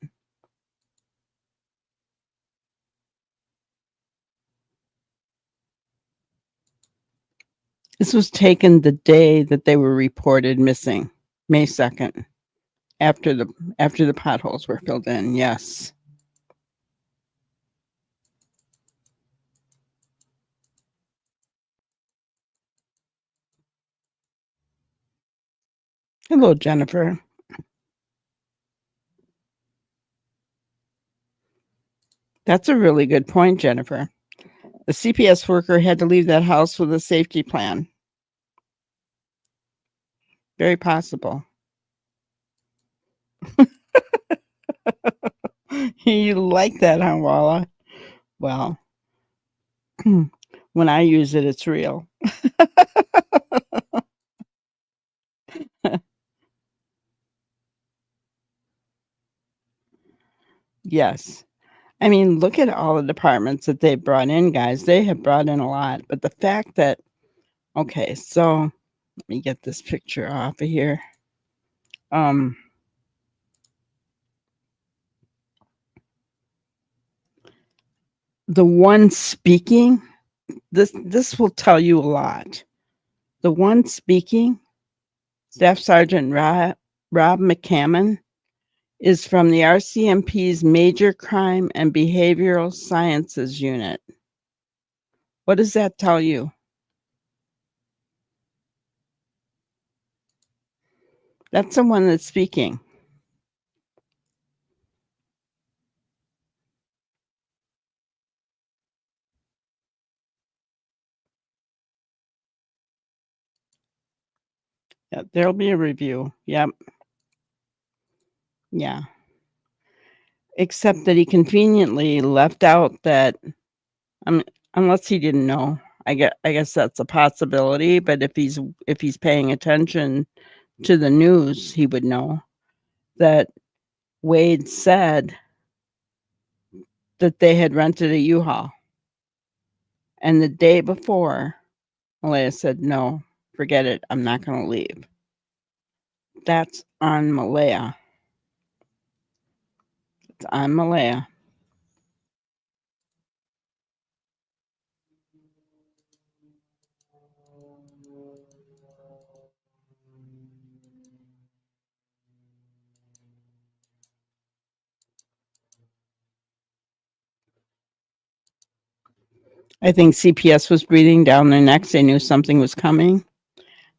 This was taken the day that they were reported missing, May 2nd, after the potholes were filled in. Yes. Hello, Jennifer. That's a really good point, Jennifer. The CPS worker had to leave that house with a safety plan. Very possible. You like that, huh, Walla? Well, when I use it, it's real. Yes. I mean, look at all the departments that they brought in, guys. They have brought in a lot. But the fact that, okay, so let me get this picture off of here. The one speaking, this will tell you a lot. The one speaking, Staff Sergeant Rob McCammon, is from the RCMP's Major Crime and Behavioral Sciences Unit. What does that tell you? That's the one that's speaking. Yeah, there'll be a review. Yep. Yeah. Except that he conveniently left out that, unless he didn't know. I guess that's a possibility, but if he's paying attention to the news, he would know that Wade said that they had rented a U-Haul. And the day before, Malaya said, "No, forget it. I'm not going to leave." That's on Malaya. It's on Malaya. I think CPS was breathing down their necks. They knew something was coming.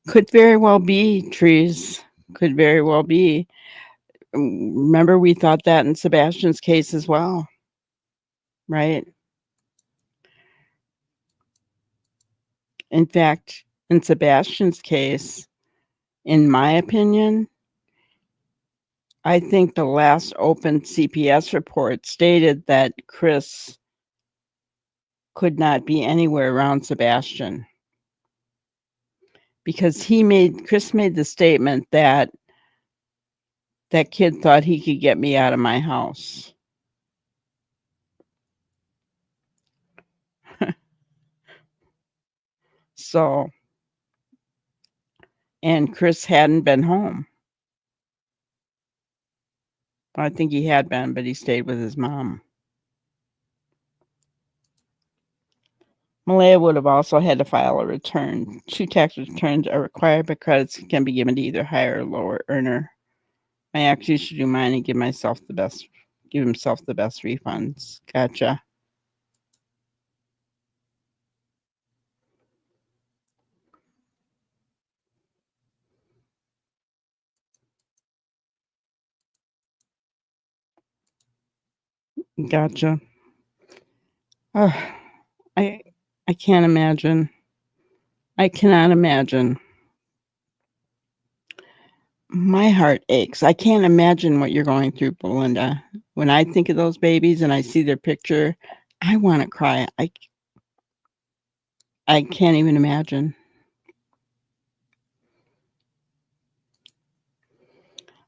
Could very well be, Trees. Could very well be. Remember, we thought that in Sebastian's case as well, right? In fact, in Sebastian's case, in my opinion, I think the last open CPS report stated that Chris could not be anywhere around Sebastian, because Chris made the statement that that kid thought he could get me out of my house. So, and Chris hadn't been home. I think he had been, but he stayed with his mom. Malaya would have also had to file a return. 2 tax returns are required, but credits can be given to either higher or lower earner. I actually should do mine and give himself the best refunds. Gotcha. Gotcha. I I can't imagine. I cannot imagine. My heart aches. I can't imagine what you're going through, Belinda. When I think of those babies and I see their picture, I want to cry. I can't even imagine.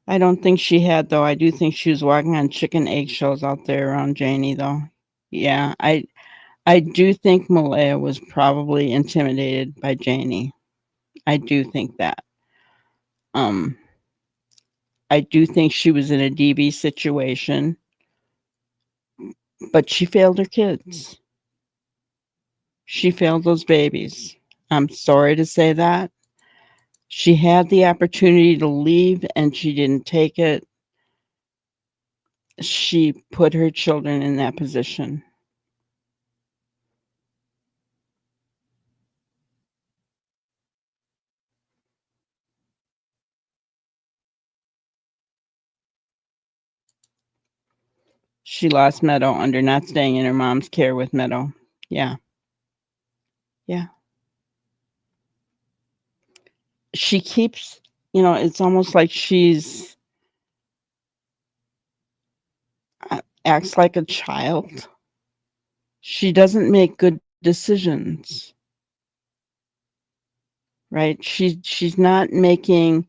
I don't think she had, though. I do think she was walking on chicken eggshells out there around Janie, though. Yeah, I do think Malaya was probably intimidated by Janie. I do think that. Um, I do think she was in a DV situation, but she failed her kids. She failed those babies. I'm sorry to say that. She had the opportunity to leave and she didn't take it. She put her children in that position. She lost Meadow under not staying in her mom's care with Meadow. Yeah. Yeah. She keeps, it's almost like she's acts like a child. She doesn't make good decisions, right? She's not making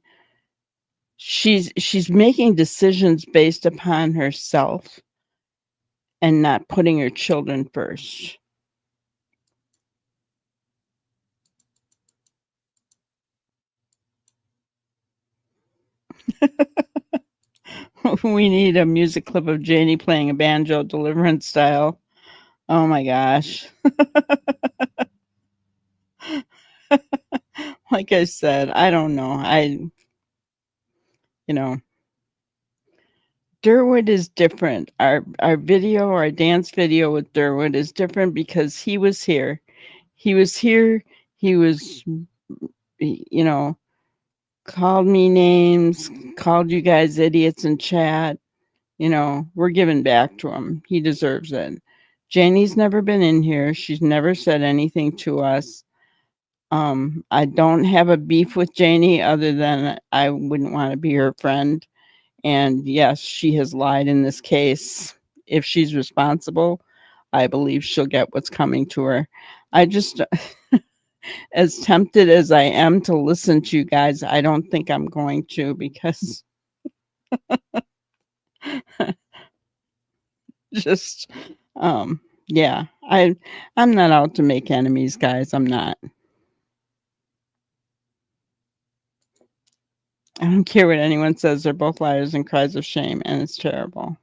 she's making decisions based upon herself and not putting her children first. We need a music clip of Janie playing a banjo deliverance style. Oh my gosh. Like I said, I don't know. You know, Durwood is different. Our dance video with Durwood is different because he was here. He was here. He was, you know, called me names, called you guys idiots in chat. We're giving back to him. He deserves it. Janie's never been in here. She's never said anything to us. I don't have a beef with Janie other than I wouldn't want to be her friend. And yes, she has lied in this case. If she's responsible, I believe she'll get what's coming to her. I just, as tempted as I am to listen to you guys, I don't think I'm going to because just, yeah, I'm not out to make enemies, guys. I'm not. I don't care what anyone says. They're both liars and cries of shame, and it's terrible.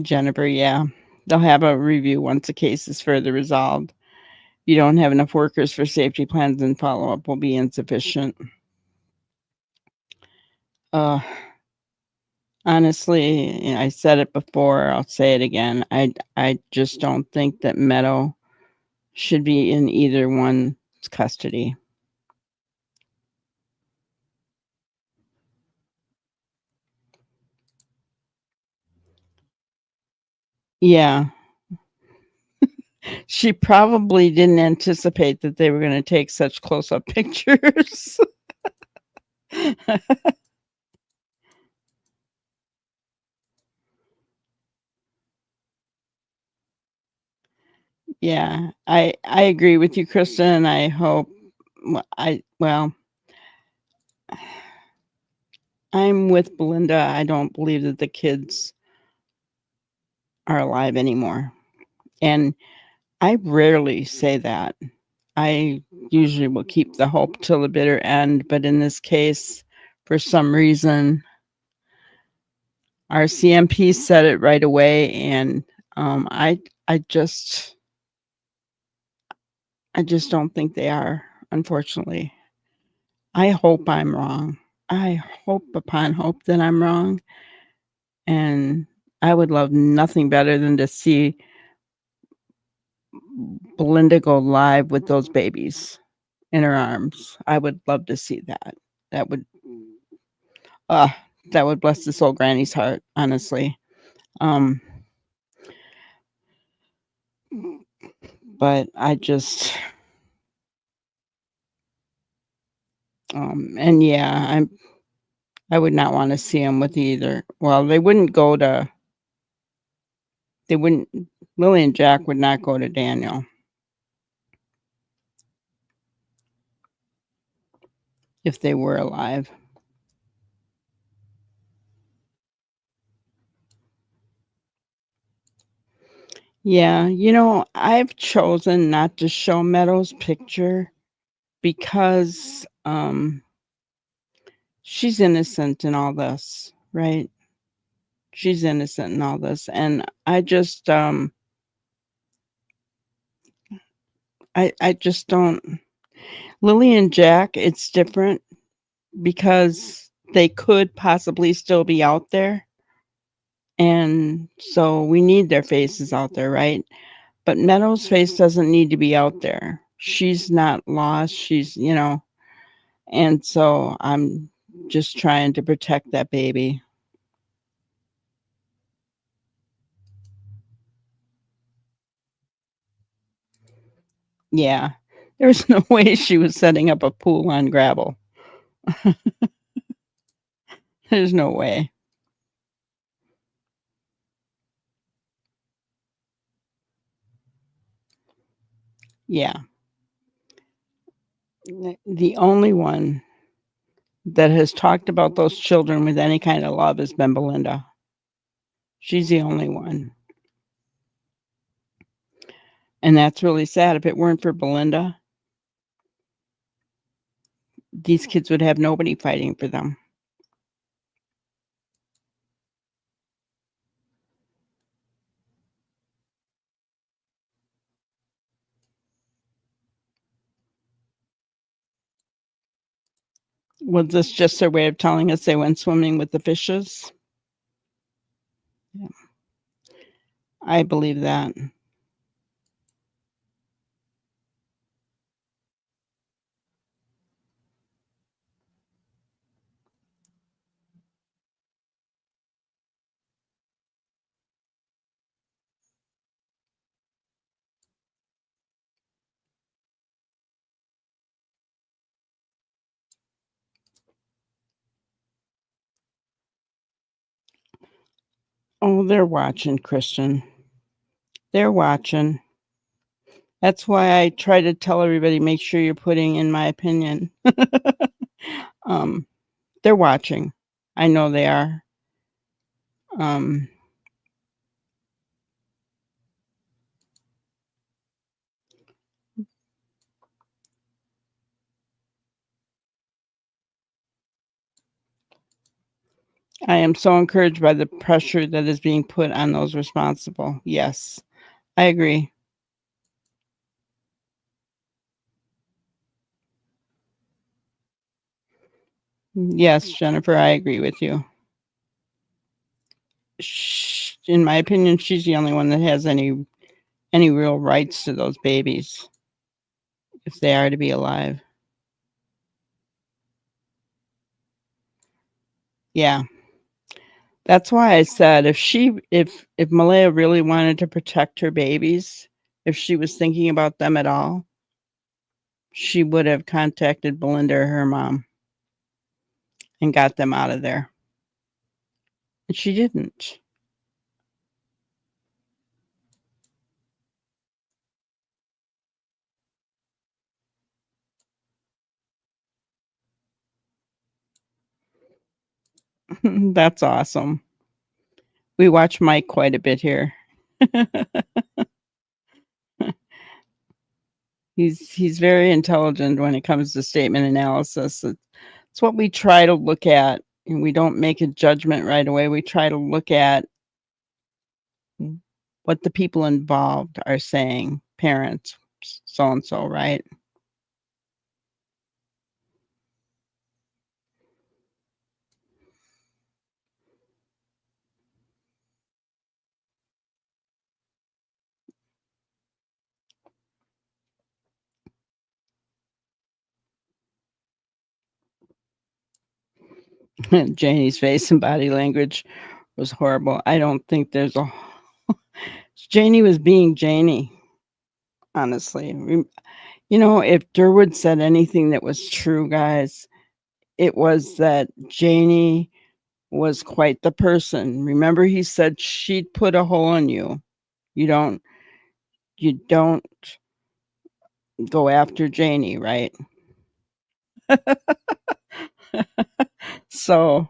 Jennifer, yeah. They'll have a review once the case is further resolved. You don't have enough workers for safety plans and follow-up will be insufficient. Uh, Honestly, I said it before, I'll say it again. I just don't think that Meadow should be in either one's custody. Yeah. She probably didn't anticipate that they were gonna take such close-up pictures. Yeah, I agree with you, Kristen. I hope well, I'm with Belynda. I don't believe that the kids are alive anymore. And I rarely say that. I usually will keep the hope till the bitter end, but in this case, for some reason, our CMP said it right away, and I just don't think they are. Unfortunately, I hope I'm wrong. I hope upon hope that I'm wrong, and I would love nothing better than to see Belynda go live with those babies in her arms. I would love to see that. That would uh that would bless this old granny's heart, honestly. Um but I just and yeah, I would not wanna see him with either. Well, they wouldn't Lily and Jack would not go to Daniel if they were alive. Yeah, I've chosen not to show Meadows' picture because, she's innocent in all this, right? She's innocent in all this, and I just don't. Lily and Jack, it's different because they could possibly still be out there, and so we need their faces out there, right? But Meadows' face doesn't need to be out there. She's not lost, and so I'm just trying to protect that baby. Yeah. There's no way she was setting up a pool on gravel. There's no way. Yeah. The only one that has talked about those children with any kind of love has been Belynda. She's the only one. And that's really sad. If it weren't for Belynda, these kids would have nobody fighting for them. Was this just their way of telling us they went swimming with the fishes? Yeah, I believe that. Oh, they're watching, Christian. They're watching. That's why I try to tell everybody, make sure you're putting in my opinion. um, they're watching. I know they are. Um, I am so encouraged by the pressure that is being put on those responsible. Yes, I agree. Yes, Jennifer, I agree with you. In my opinion, she's the only one that has any real rights to those babies if they are to be alive. Yeah. That's why I said if Malaya really wanted to protect her babies, if she was thinking about them at all, she would have contacted Belynda or her mom and got them out of there. And she didn't. That's awesome. We watch Mike quite a bit here. He's very intelligent when it comes to statement analysis. It's what we try to look at, and we don't make a judgment right away. We try to look at what the people involved are saying, parents, so and so, right? Janie's face and body language was horrible. I don't think there's a Janie was being Janie, honestly. If Durwood said anything that was true, guys, It was that Janie was quite the person. Remember he said she'd put a hole in you. You don't you don't go after Janie, right? So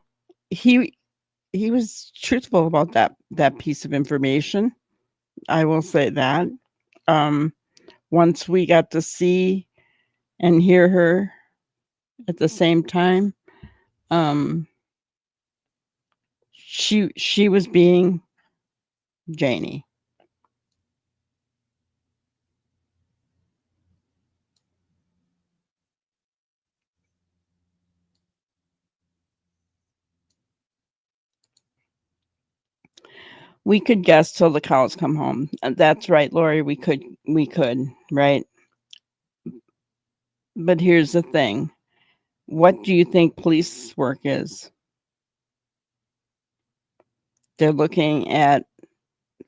he he was truthful about that piece of information. I will say that. Um, Once we got to see and hear her at the same time, um, she was being Janie. We could guess till the cows come home. That's right, Lori. We could, right? But here's the thing. What do you think police work is? They're looking at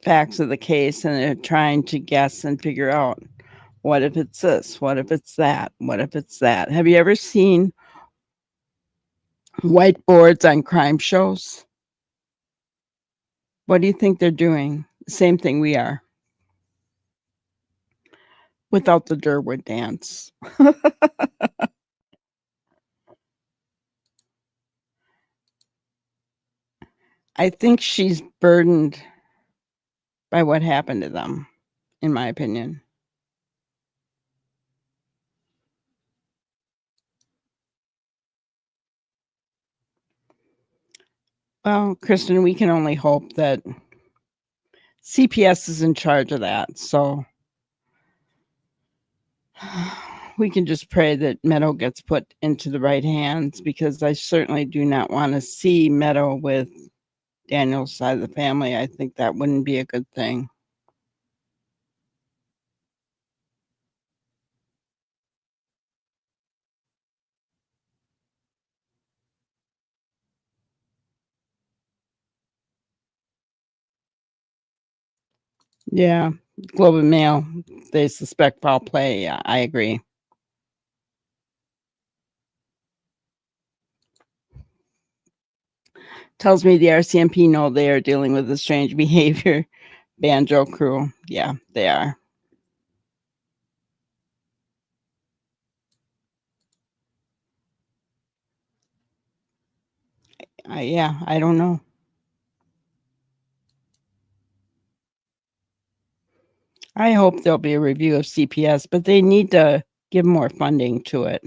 facts of the case and they're trying to guess and figure out what if it's this? What if it's that? What if it's that? Have you ever seen whiteboards on crime shows? What do you think they're doing? Same thing we are without the Durwood dance. I think she's burdened by what happened to them, in my opinion. Well, Kristen, we can only hope that CPS is in charge of that. So we can just pray that Meadow gets put into the right hands because I certainly do not want to see Meadow with Daniel's side of the family. I think that wouldn't be a good thing. Yeah, Globe and Mail, they suspect foul play. Yeah, I agree. Tells me the RCMP know they are dealing with a strange behavior. Banjo crew. Yeah, they are. Yeah, I don't know. I hope there'll be a review of CPS, but they need to give more funding to it.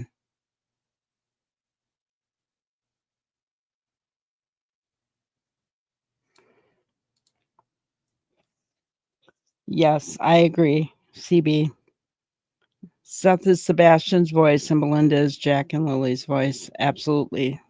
Yes, I agree. CB. Seth is Sebastian's voice and Belynda is Jack and Lily's voice. Absolutely.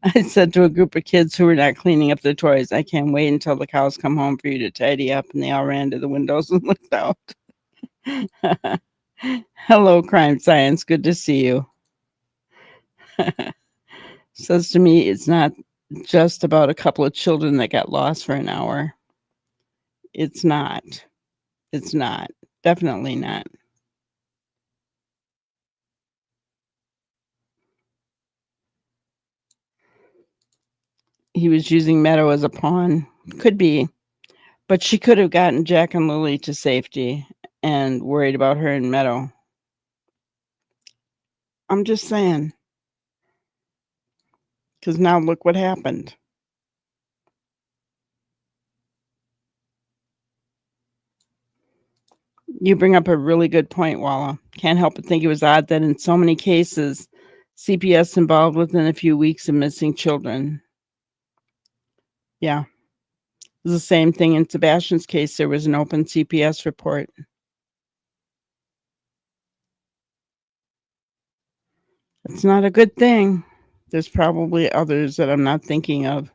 I said to a group of kids who were not cleaning up their toys, I can't wait until the cows come home for you to tidy up. And they all ran to the windows and looked out. Hello, Crime Science. Good to see you. Says to me, it's not just about a couple of children that got lost for an hour. It's not. It's not. Definitely not. He was using Meadow as a pawn. Could be. But she could have gotten Jack and Lily to safety and worried about her and Meadow. I'm just saying. Because now look what happened. You bring up a really good point, Walla. Can't help but think it was odd that in so many cases, CPS involved within a few weeks of missing children. Yeah. It was the same thing in Sebastian's case. There was an open CPS report. It's not a good thing. There's probably others that I'm not thinking of.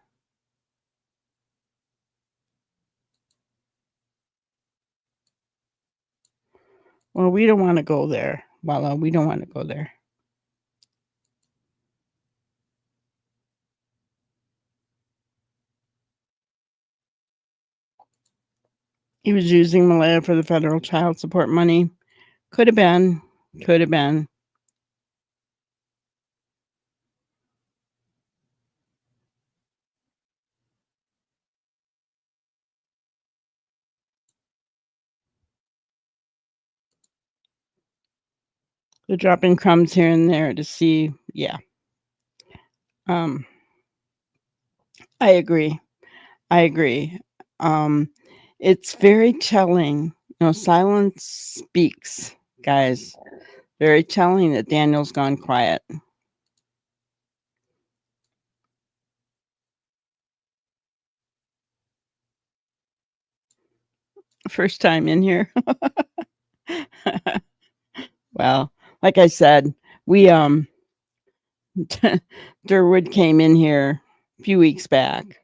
Well, we don't want to go there. Walla, we don't want to go there. He was using Malaya for the federal child support money. Could have been. Could have been. They're dropping crumbs here and there to see. Yeah. I agree. I agree. It's very telling. Silence speaks, guys. Very telling that Daniel's gone quiet. First time in here. Well, like I said, we Durwood came in here a few weeks back.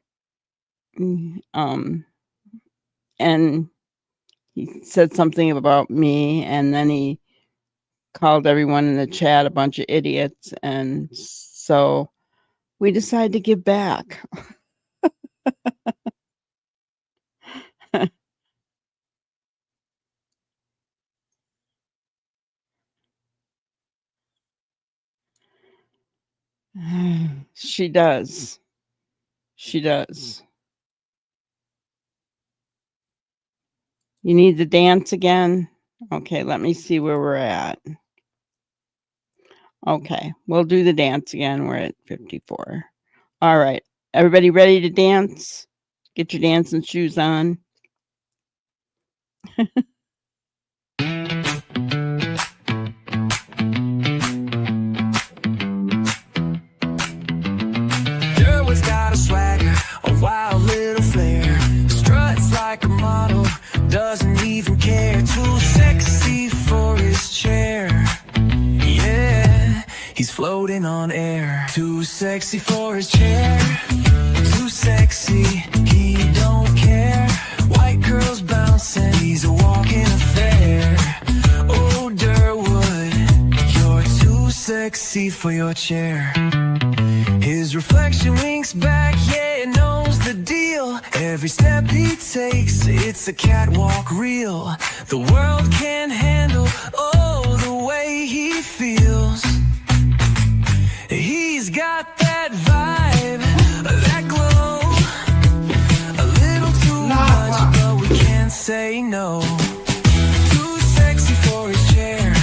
And he said something about me, and then he called everyone in the chat a bunch of idiots, and so we decided to give back. She does. She does. You need to dance again? Okay, let me see where we're at. Okay, we'll do the dance again. We're at 54. All right. Everybody ready to dance? Get your dancing shoes on. Durwood's got a swagger, a wild little flair. Struts like a model, doesn't even care. Too sexy for his chair. Yeah, he's floating on air. Too sexy for his chair. Too sexy, he don't care. White girls bouncing, he's a walking affair. Oh, Durwood, you're too sexy for your chair. His reflection winks back, yeah, it knows the deal. Every step he takes, it's a catwalk reel. The world can't handle, oh, the way he feels. He's got that vibe, that glow. A little too much, but we can't say no. Too sexy for his chair.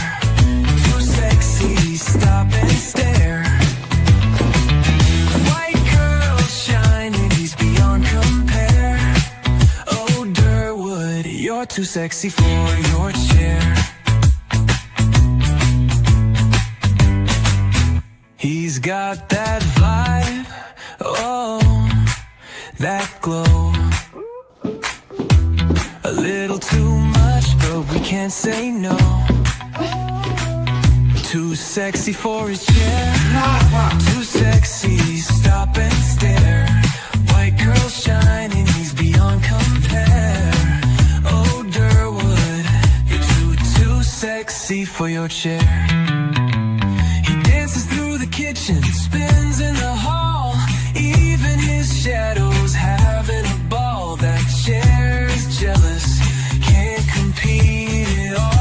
Too sexy, stop and stare. White girl shining, he's beyond compare. Oh, Durwood, you're too sexy for your chair. He's got that vibe, oh, that glow. A little too much, but we can't say no. Too sexy for his chair. Too sexy, stop and stare. White girl shining, he's beyond compare. Oh, Durwood, you're too sexy for your chair. He dances through the kitchen, spins in the hall. Even his shadow's having a ball. That chair is jealous, can't compete at all.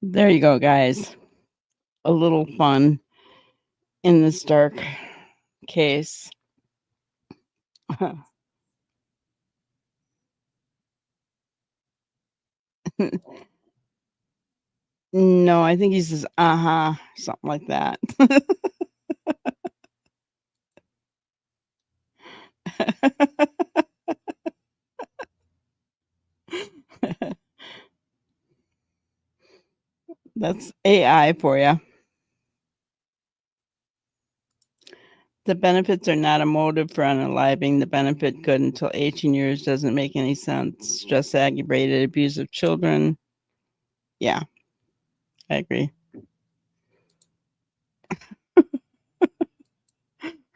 There you go, guys. A little fun in this dark case. No, I think he says, something like that. That's AI for you. The benefits are not a motive for unaliving. The benefit good until 18 years doesn't make any sense. Stress aggravated abuse of children. Yeah, I agree.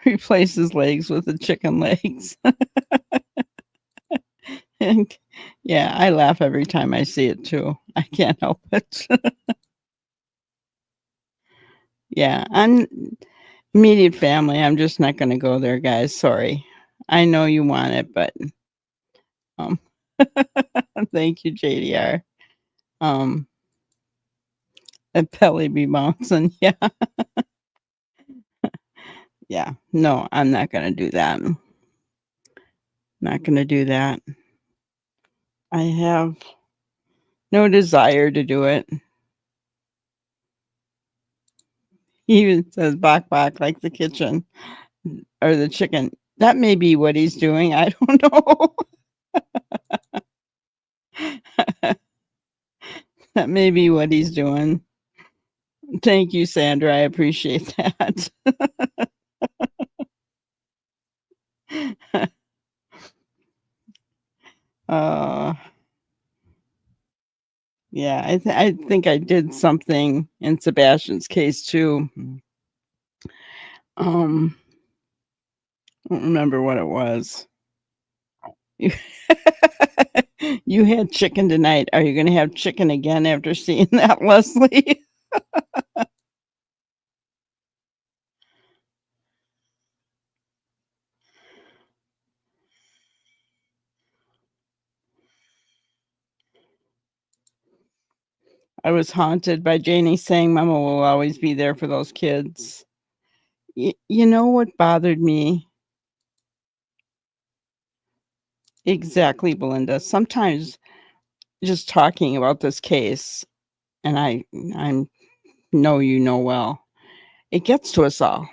Replaces legs with the chicken legs. And yeah, I laugh every time I see it too. I can't help it. Yeah, I'm immediate family. I'm just not going to go there, guys. Sorry. I know you want it, but um, thank you, JDR. Um, and Pelly be bouncing. Yeah, yeah. No, I'm not going to do that. Not going to do that. I have no desire to do it. He even says bok bok like the kitchen or the chicken. That may be what he's doing. I don't know. That may be what he's doing. Thank you, Sandra. I appreciate that. uh, yeah, I think I did something in Sebastian's case too. I don't remember what it was. You you had chicken tonight. Are you going to have chicken again after seeing that, Leslie? I was haunted by Janie saying Mama will always be there for those kids. You know what bothered me? Exactly, Belinda. Sometimes just talking about this case, and I know you know well, it gets to us all.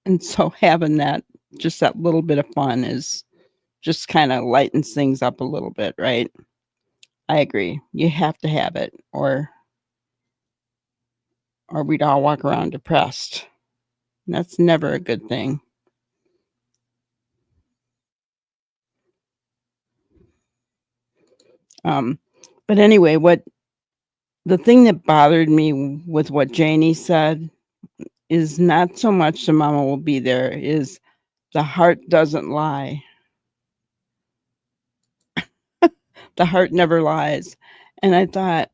And so having that, just that little bit of fun is just kind of lightens things up a little bit, right? I agree. You have to have it, or we'd all walk around depressed. And that's never a good thing. Um, but anyway, what the thing that bothered me with what Janie said is not so much the mama will be there, is the heart doesn't lie. The heart never lies. And I thought,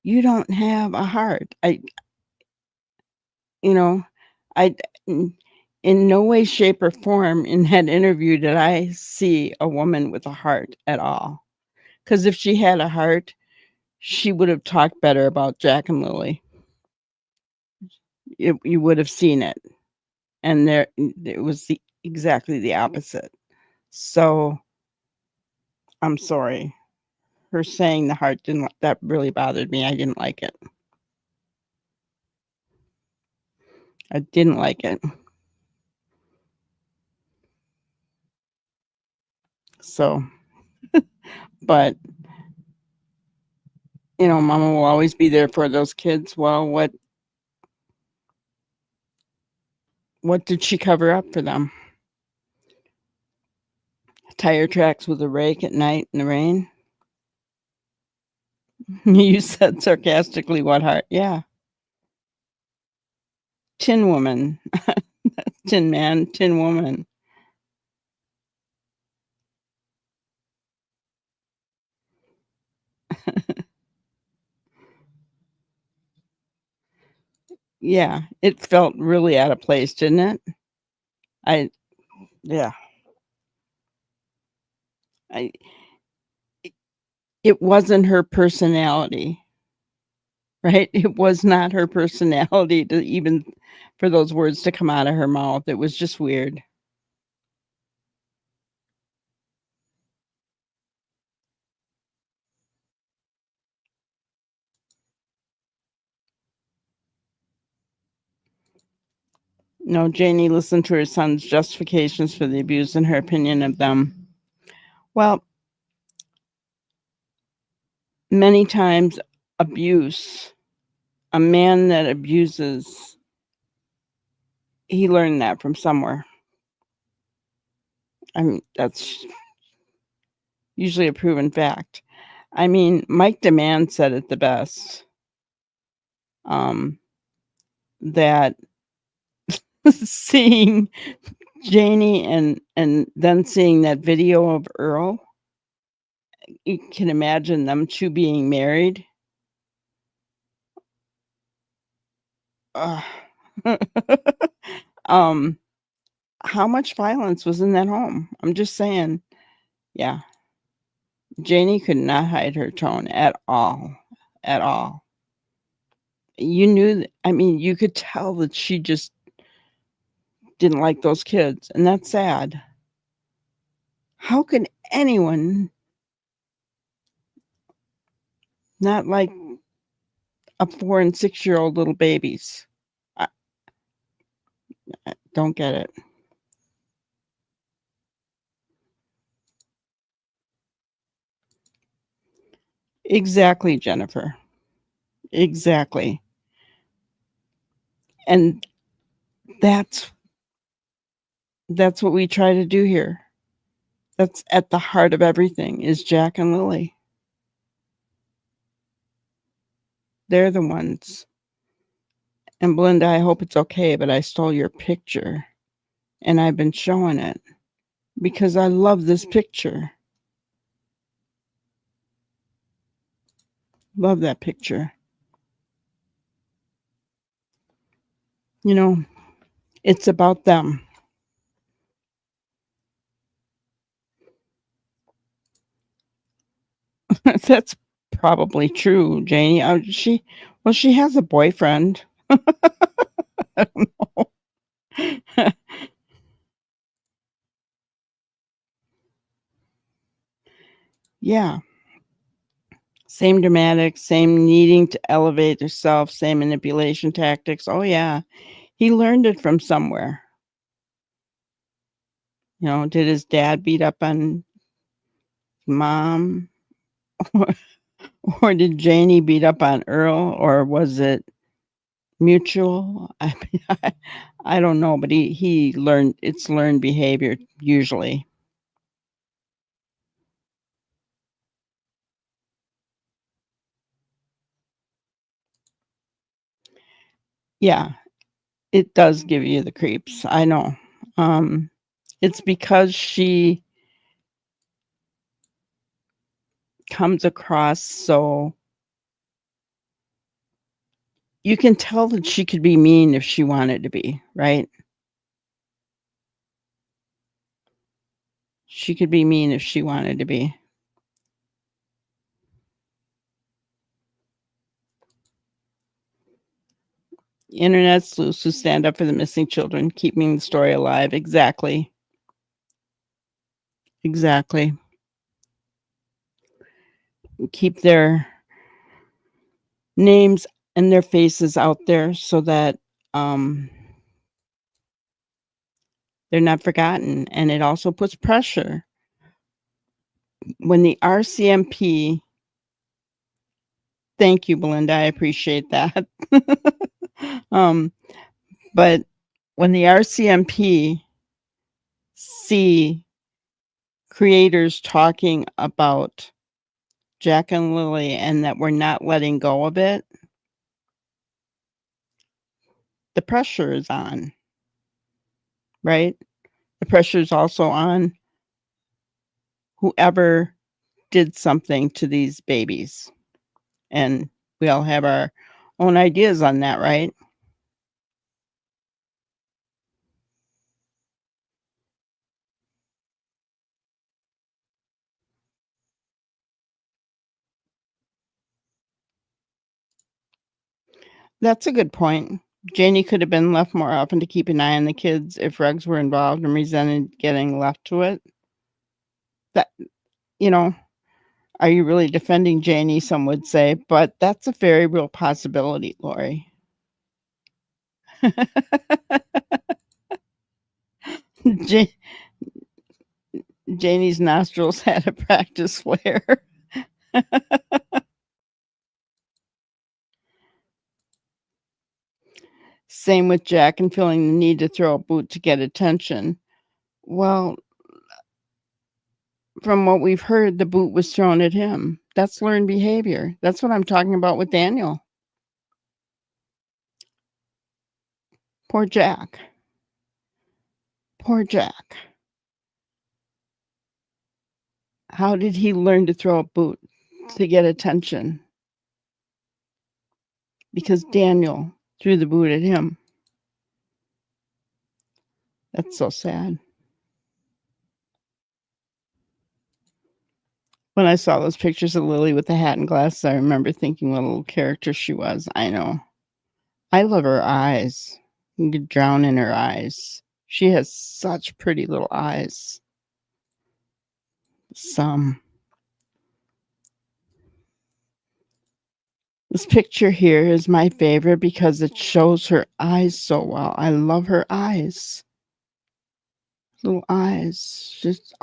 you don't have a heart. You know, I in no way, shape, or form in that interview did I see a woman with a heart at all. Because if she had a heart, she would have talked better about Jack and Lilly. You would have seen it. And there it was exactly the opposite. So I'm sorry. Her saying the heart didn't that really bothered me. I didn't like it. I didn't like it. So, but mama will always be there for those kids. Well, what did she cover up for them? Tire tracks with a rake at night in the rain? You said sarcastically, what heart? Yeah. Tin woman. Tin man, tin woman. Yeah, it felt really out of place, didn't it? I yeah. I it wasn't her personality, right? It was not her personality to even for those words to come out of her mouth. It was just weird. No, Janie listened to her son's justifications for the abuse and her opinion of them. Well, many times abuse, a man that abuses, he learned that from somewhere. I mean, that's usually a proven fact. I mean, Mike Demand said it the best. That seeing Janie and then seeing that video of Earl, you can imagine them two being married. Ugh. How much violence was in that home? I'm just saying. Yeah. Janie could not hide her tone at all. At all. You knew I mean, you could tell that she just didn't like those kids, and that's sad. How can anyone not like a 4 and 6-year-old little babies? I don't get it. Exactly, Jennifer. Exactly. And that's what we try to do here. That's at the heart of everything is Jack and Lilly. They're the ones. And Belynda, I hope it's okay, but I stole your picture and I've been showing it because I love this picture. Love that picture. You know, it's about them. That's probably true, Janie. She has a boyfriend. I don't know. Yeah. Same dramatic, same needing to elevate herself, same manipulation tactics. Oh, yeah. He learned it from somewhere. You know, did his dad beat up on mom? Or did Janie beat up on Earl? Or was it mutual? I mean, I don't know, but he learned it's learned behavior usually. Yeah, it does give you the creeps. I know. It's because she comes across so you can tell that she could be mean if she wanted to be, right? She could be mean if she wanted to be. Internet sleuths who stand up for the missing children, keeping the story alive. Exactly. Exactly. Keep their names and their faces out there so that they're not forgotten. And it also puts pressure when the RCMP. Thank you, Belynda. I appreciate that. But when the RCMP see creators talking about Jack and Lilly and that we're not letting go of it, the pressure is on, right? The pressure is also on whoever did something to these babies. And we all have our own ideas on that, right? That's a good point. Janie could have been left more often to keep an eye on the kids if Regs were involved and resented getting left to it. That, you know, are you really defending Janie? Some would say, but that's a very real possibility, Lori. Ja- Janie's nostrils had a practice flare. Same with Jack and feeling the need to throw a boot to get attention. Well, from what we've heard, the boot was thrown at him. That's learned behavior. That's what I'm talking about with Daniel. Poor Jack. Poor Jack. How did he learn to throw a boot to get attention? Because Daniel threw the boot at him. That's so sad. When I saw those pictures of Lily with the hat and glasses, I remember thinking what a little character she was. I know. I love her eyes. You could drown in her eyes. She has such pretty little eyes. This picture here is my favorite because it shows her eyes so well. I love her eyes. Little eyes. Just,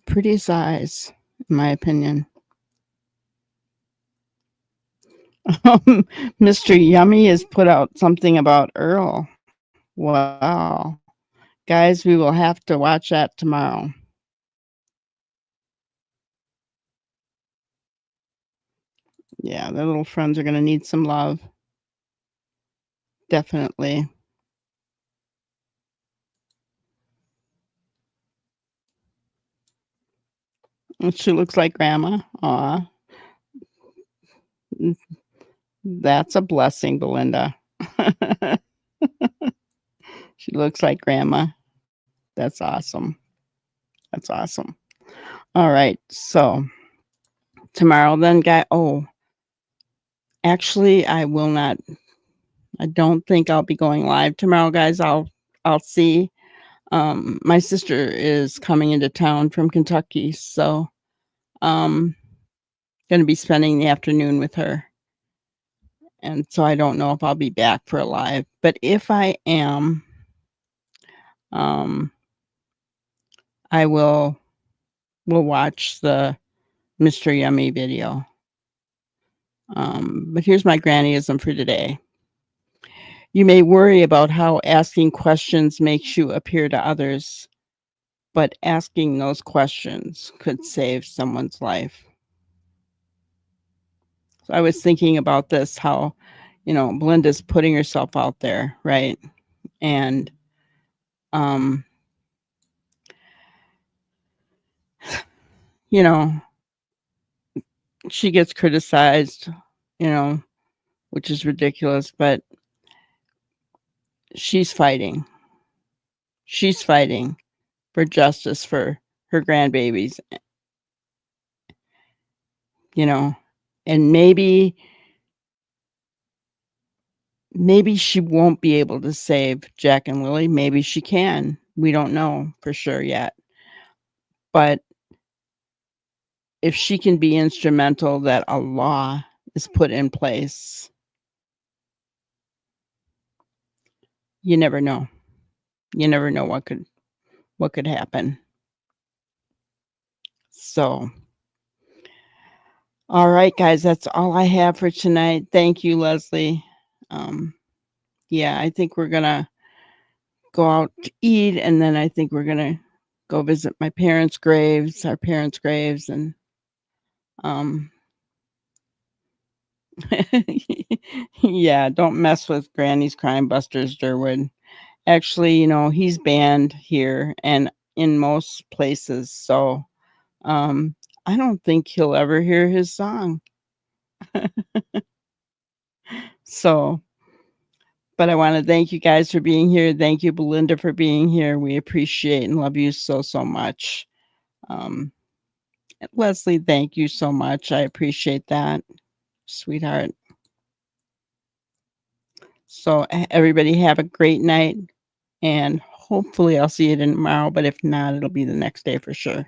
prettiest eyes, in my opinion. Mr. Yummy has put out something about Earl. Wow. Guys, we will have to watch that tomorrow. Yeah, their little friends are going to need some love. Definitely. She looks like Grandma. Aw. That's a blessing, Belynda. She looks like Grandma. That's awesome. That's awesome. All right. So tomorrow then, guy. Oh, actually, I will not. I don't think I'll be going live tomorrow, guys. I'll see. My sister is coming into town from Kentucky, so going to be spending the afternoon with her. And so I don't know if I'll be back for a live, but if I am, I will watch the Mr. Yummy video. But here's my grannyism for today. You may worry about how asking questions makes you appear to others, but asking those questions could save someone's life. So I was thinking about this, how, Belynda's putting herself out there, right? And, she gets criticized, which is ridiculous, but she's fighting. She's fighting for justice for her grandbabies, and maybe she won't be able to save Jack and Lily. Maybe she can. We don't know for sure yet. But if she can be instrumental that a law is put in place, you never know. You never know what could happen. So, all right, guys, that's all I have for tonight. Thank you, Leslie. Yeah, I think we're gonna go out to eat, and then I think we're gonna go visit our parents' graves, and yeah, don't mess with Granny's Crime Busters, Durwood. Actually, he's banned here and in most places, so I don't think he'll ever hear his song. So, but I want to thank you guys for being here. Thank you, Belynda, for being here. We appreciate and love you so much. Leslie, thank you so much. I appreciate that, sweetheart. So everybody have a great night, and hopefully I'll see you tomorrow, but if not, it'll be the next day for sure.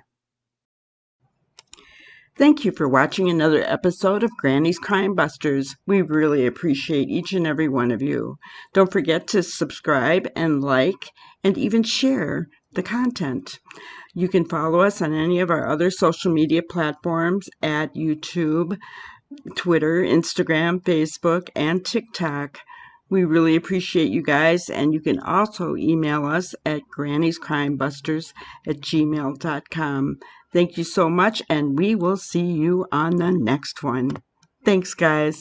Thank you for watching another episode of Granny's Crime Busters. We really appreciate each and every one of you. Don't forget to subscribe and like and even share the content. You can follow us on any of our other social media platforms at YouTube, Twitter, Instagram, Facebook, and TikTok. We really appreciate you guys, and you can also email us at granniescrimebusters@gmail.com. Thank you so much, and we will see you on the next one. Thanks, guys.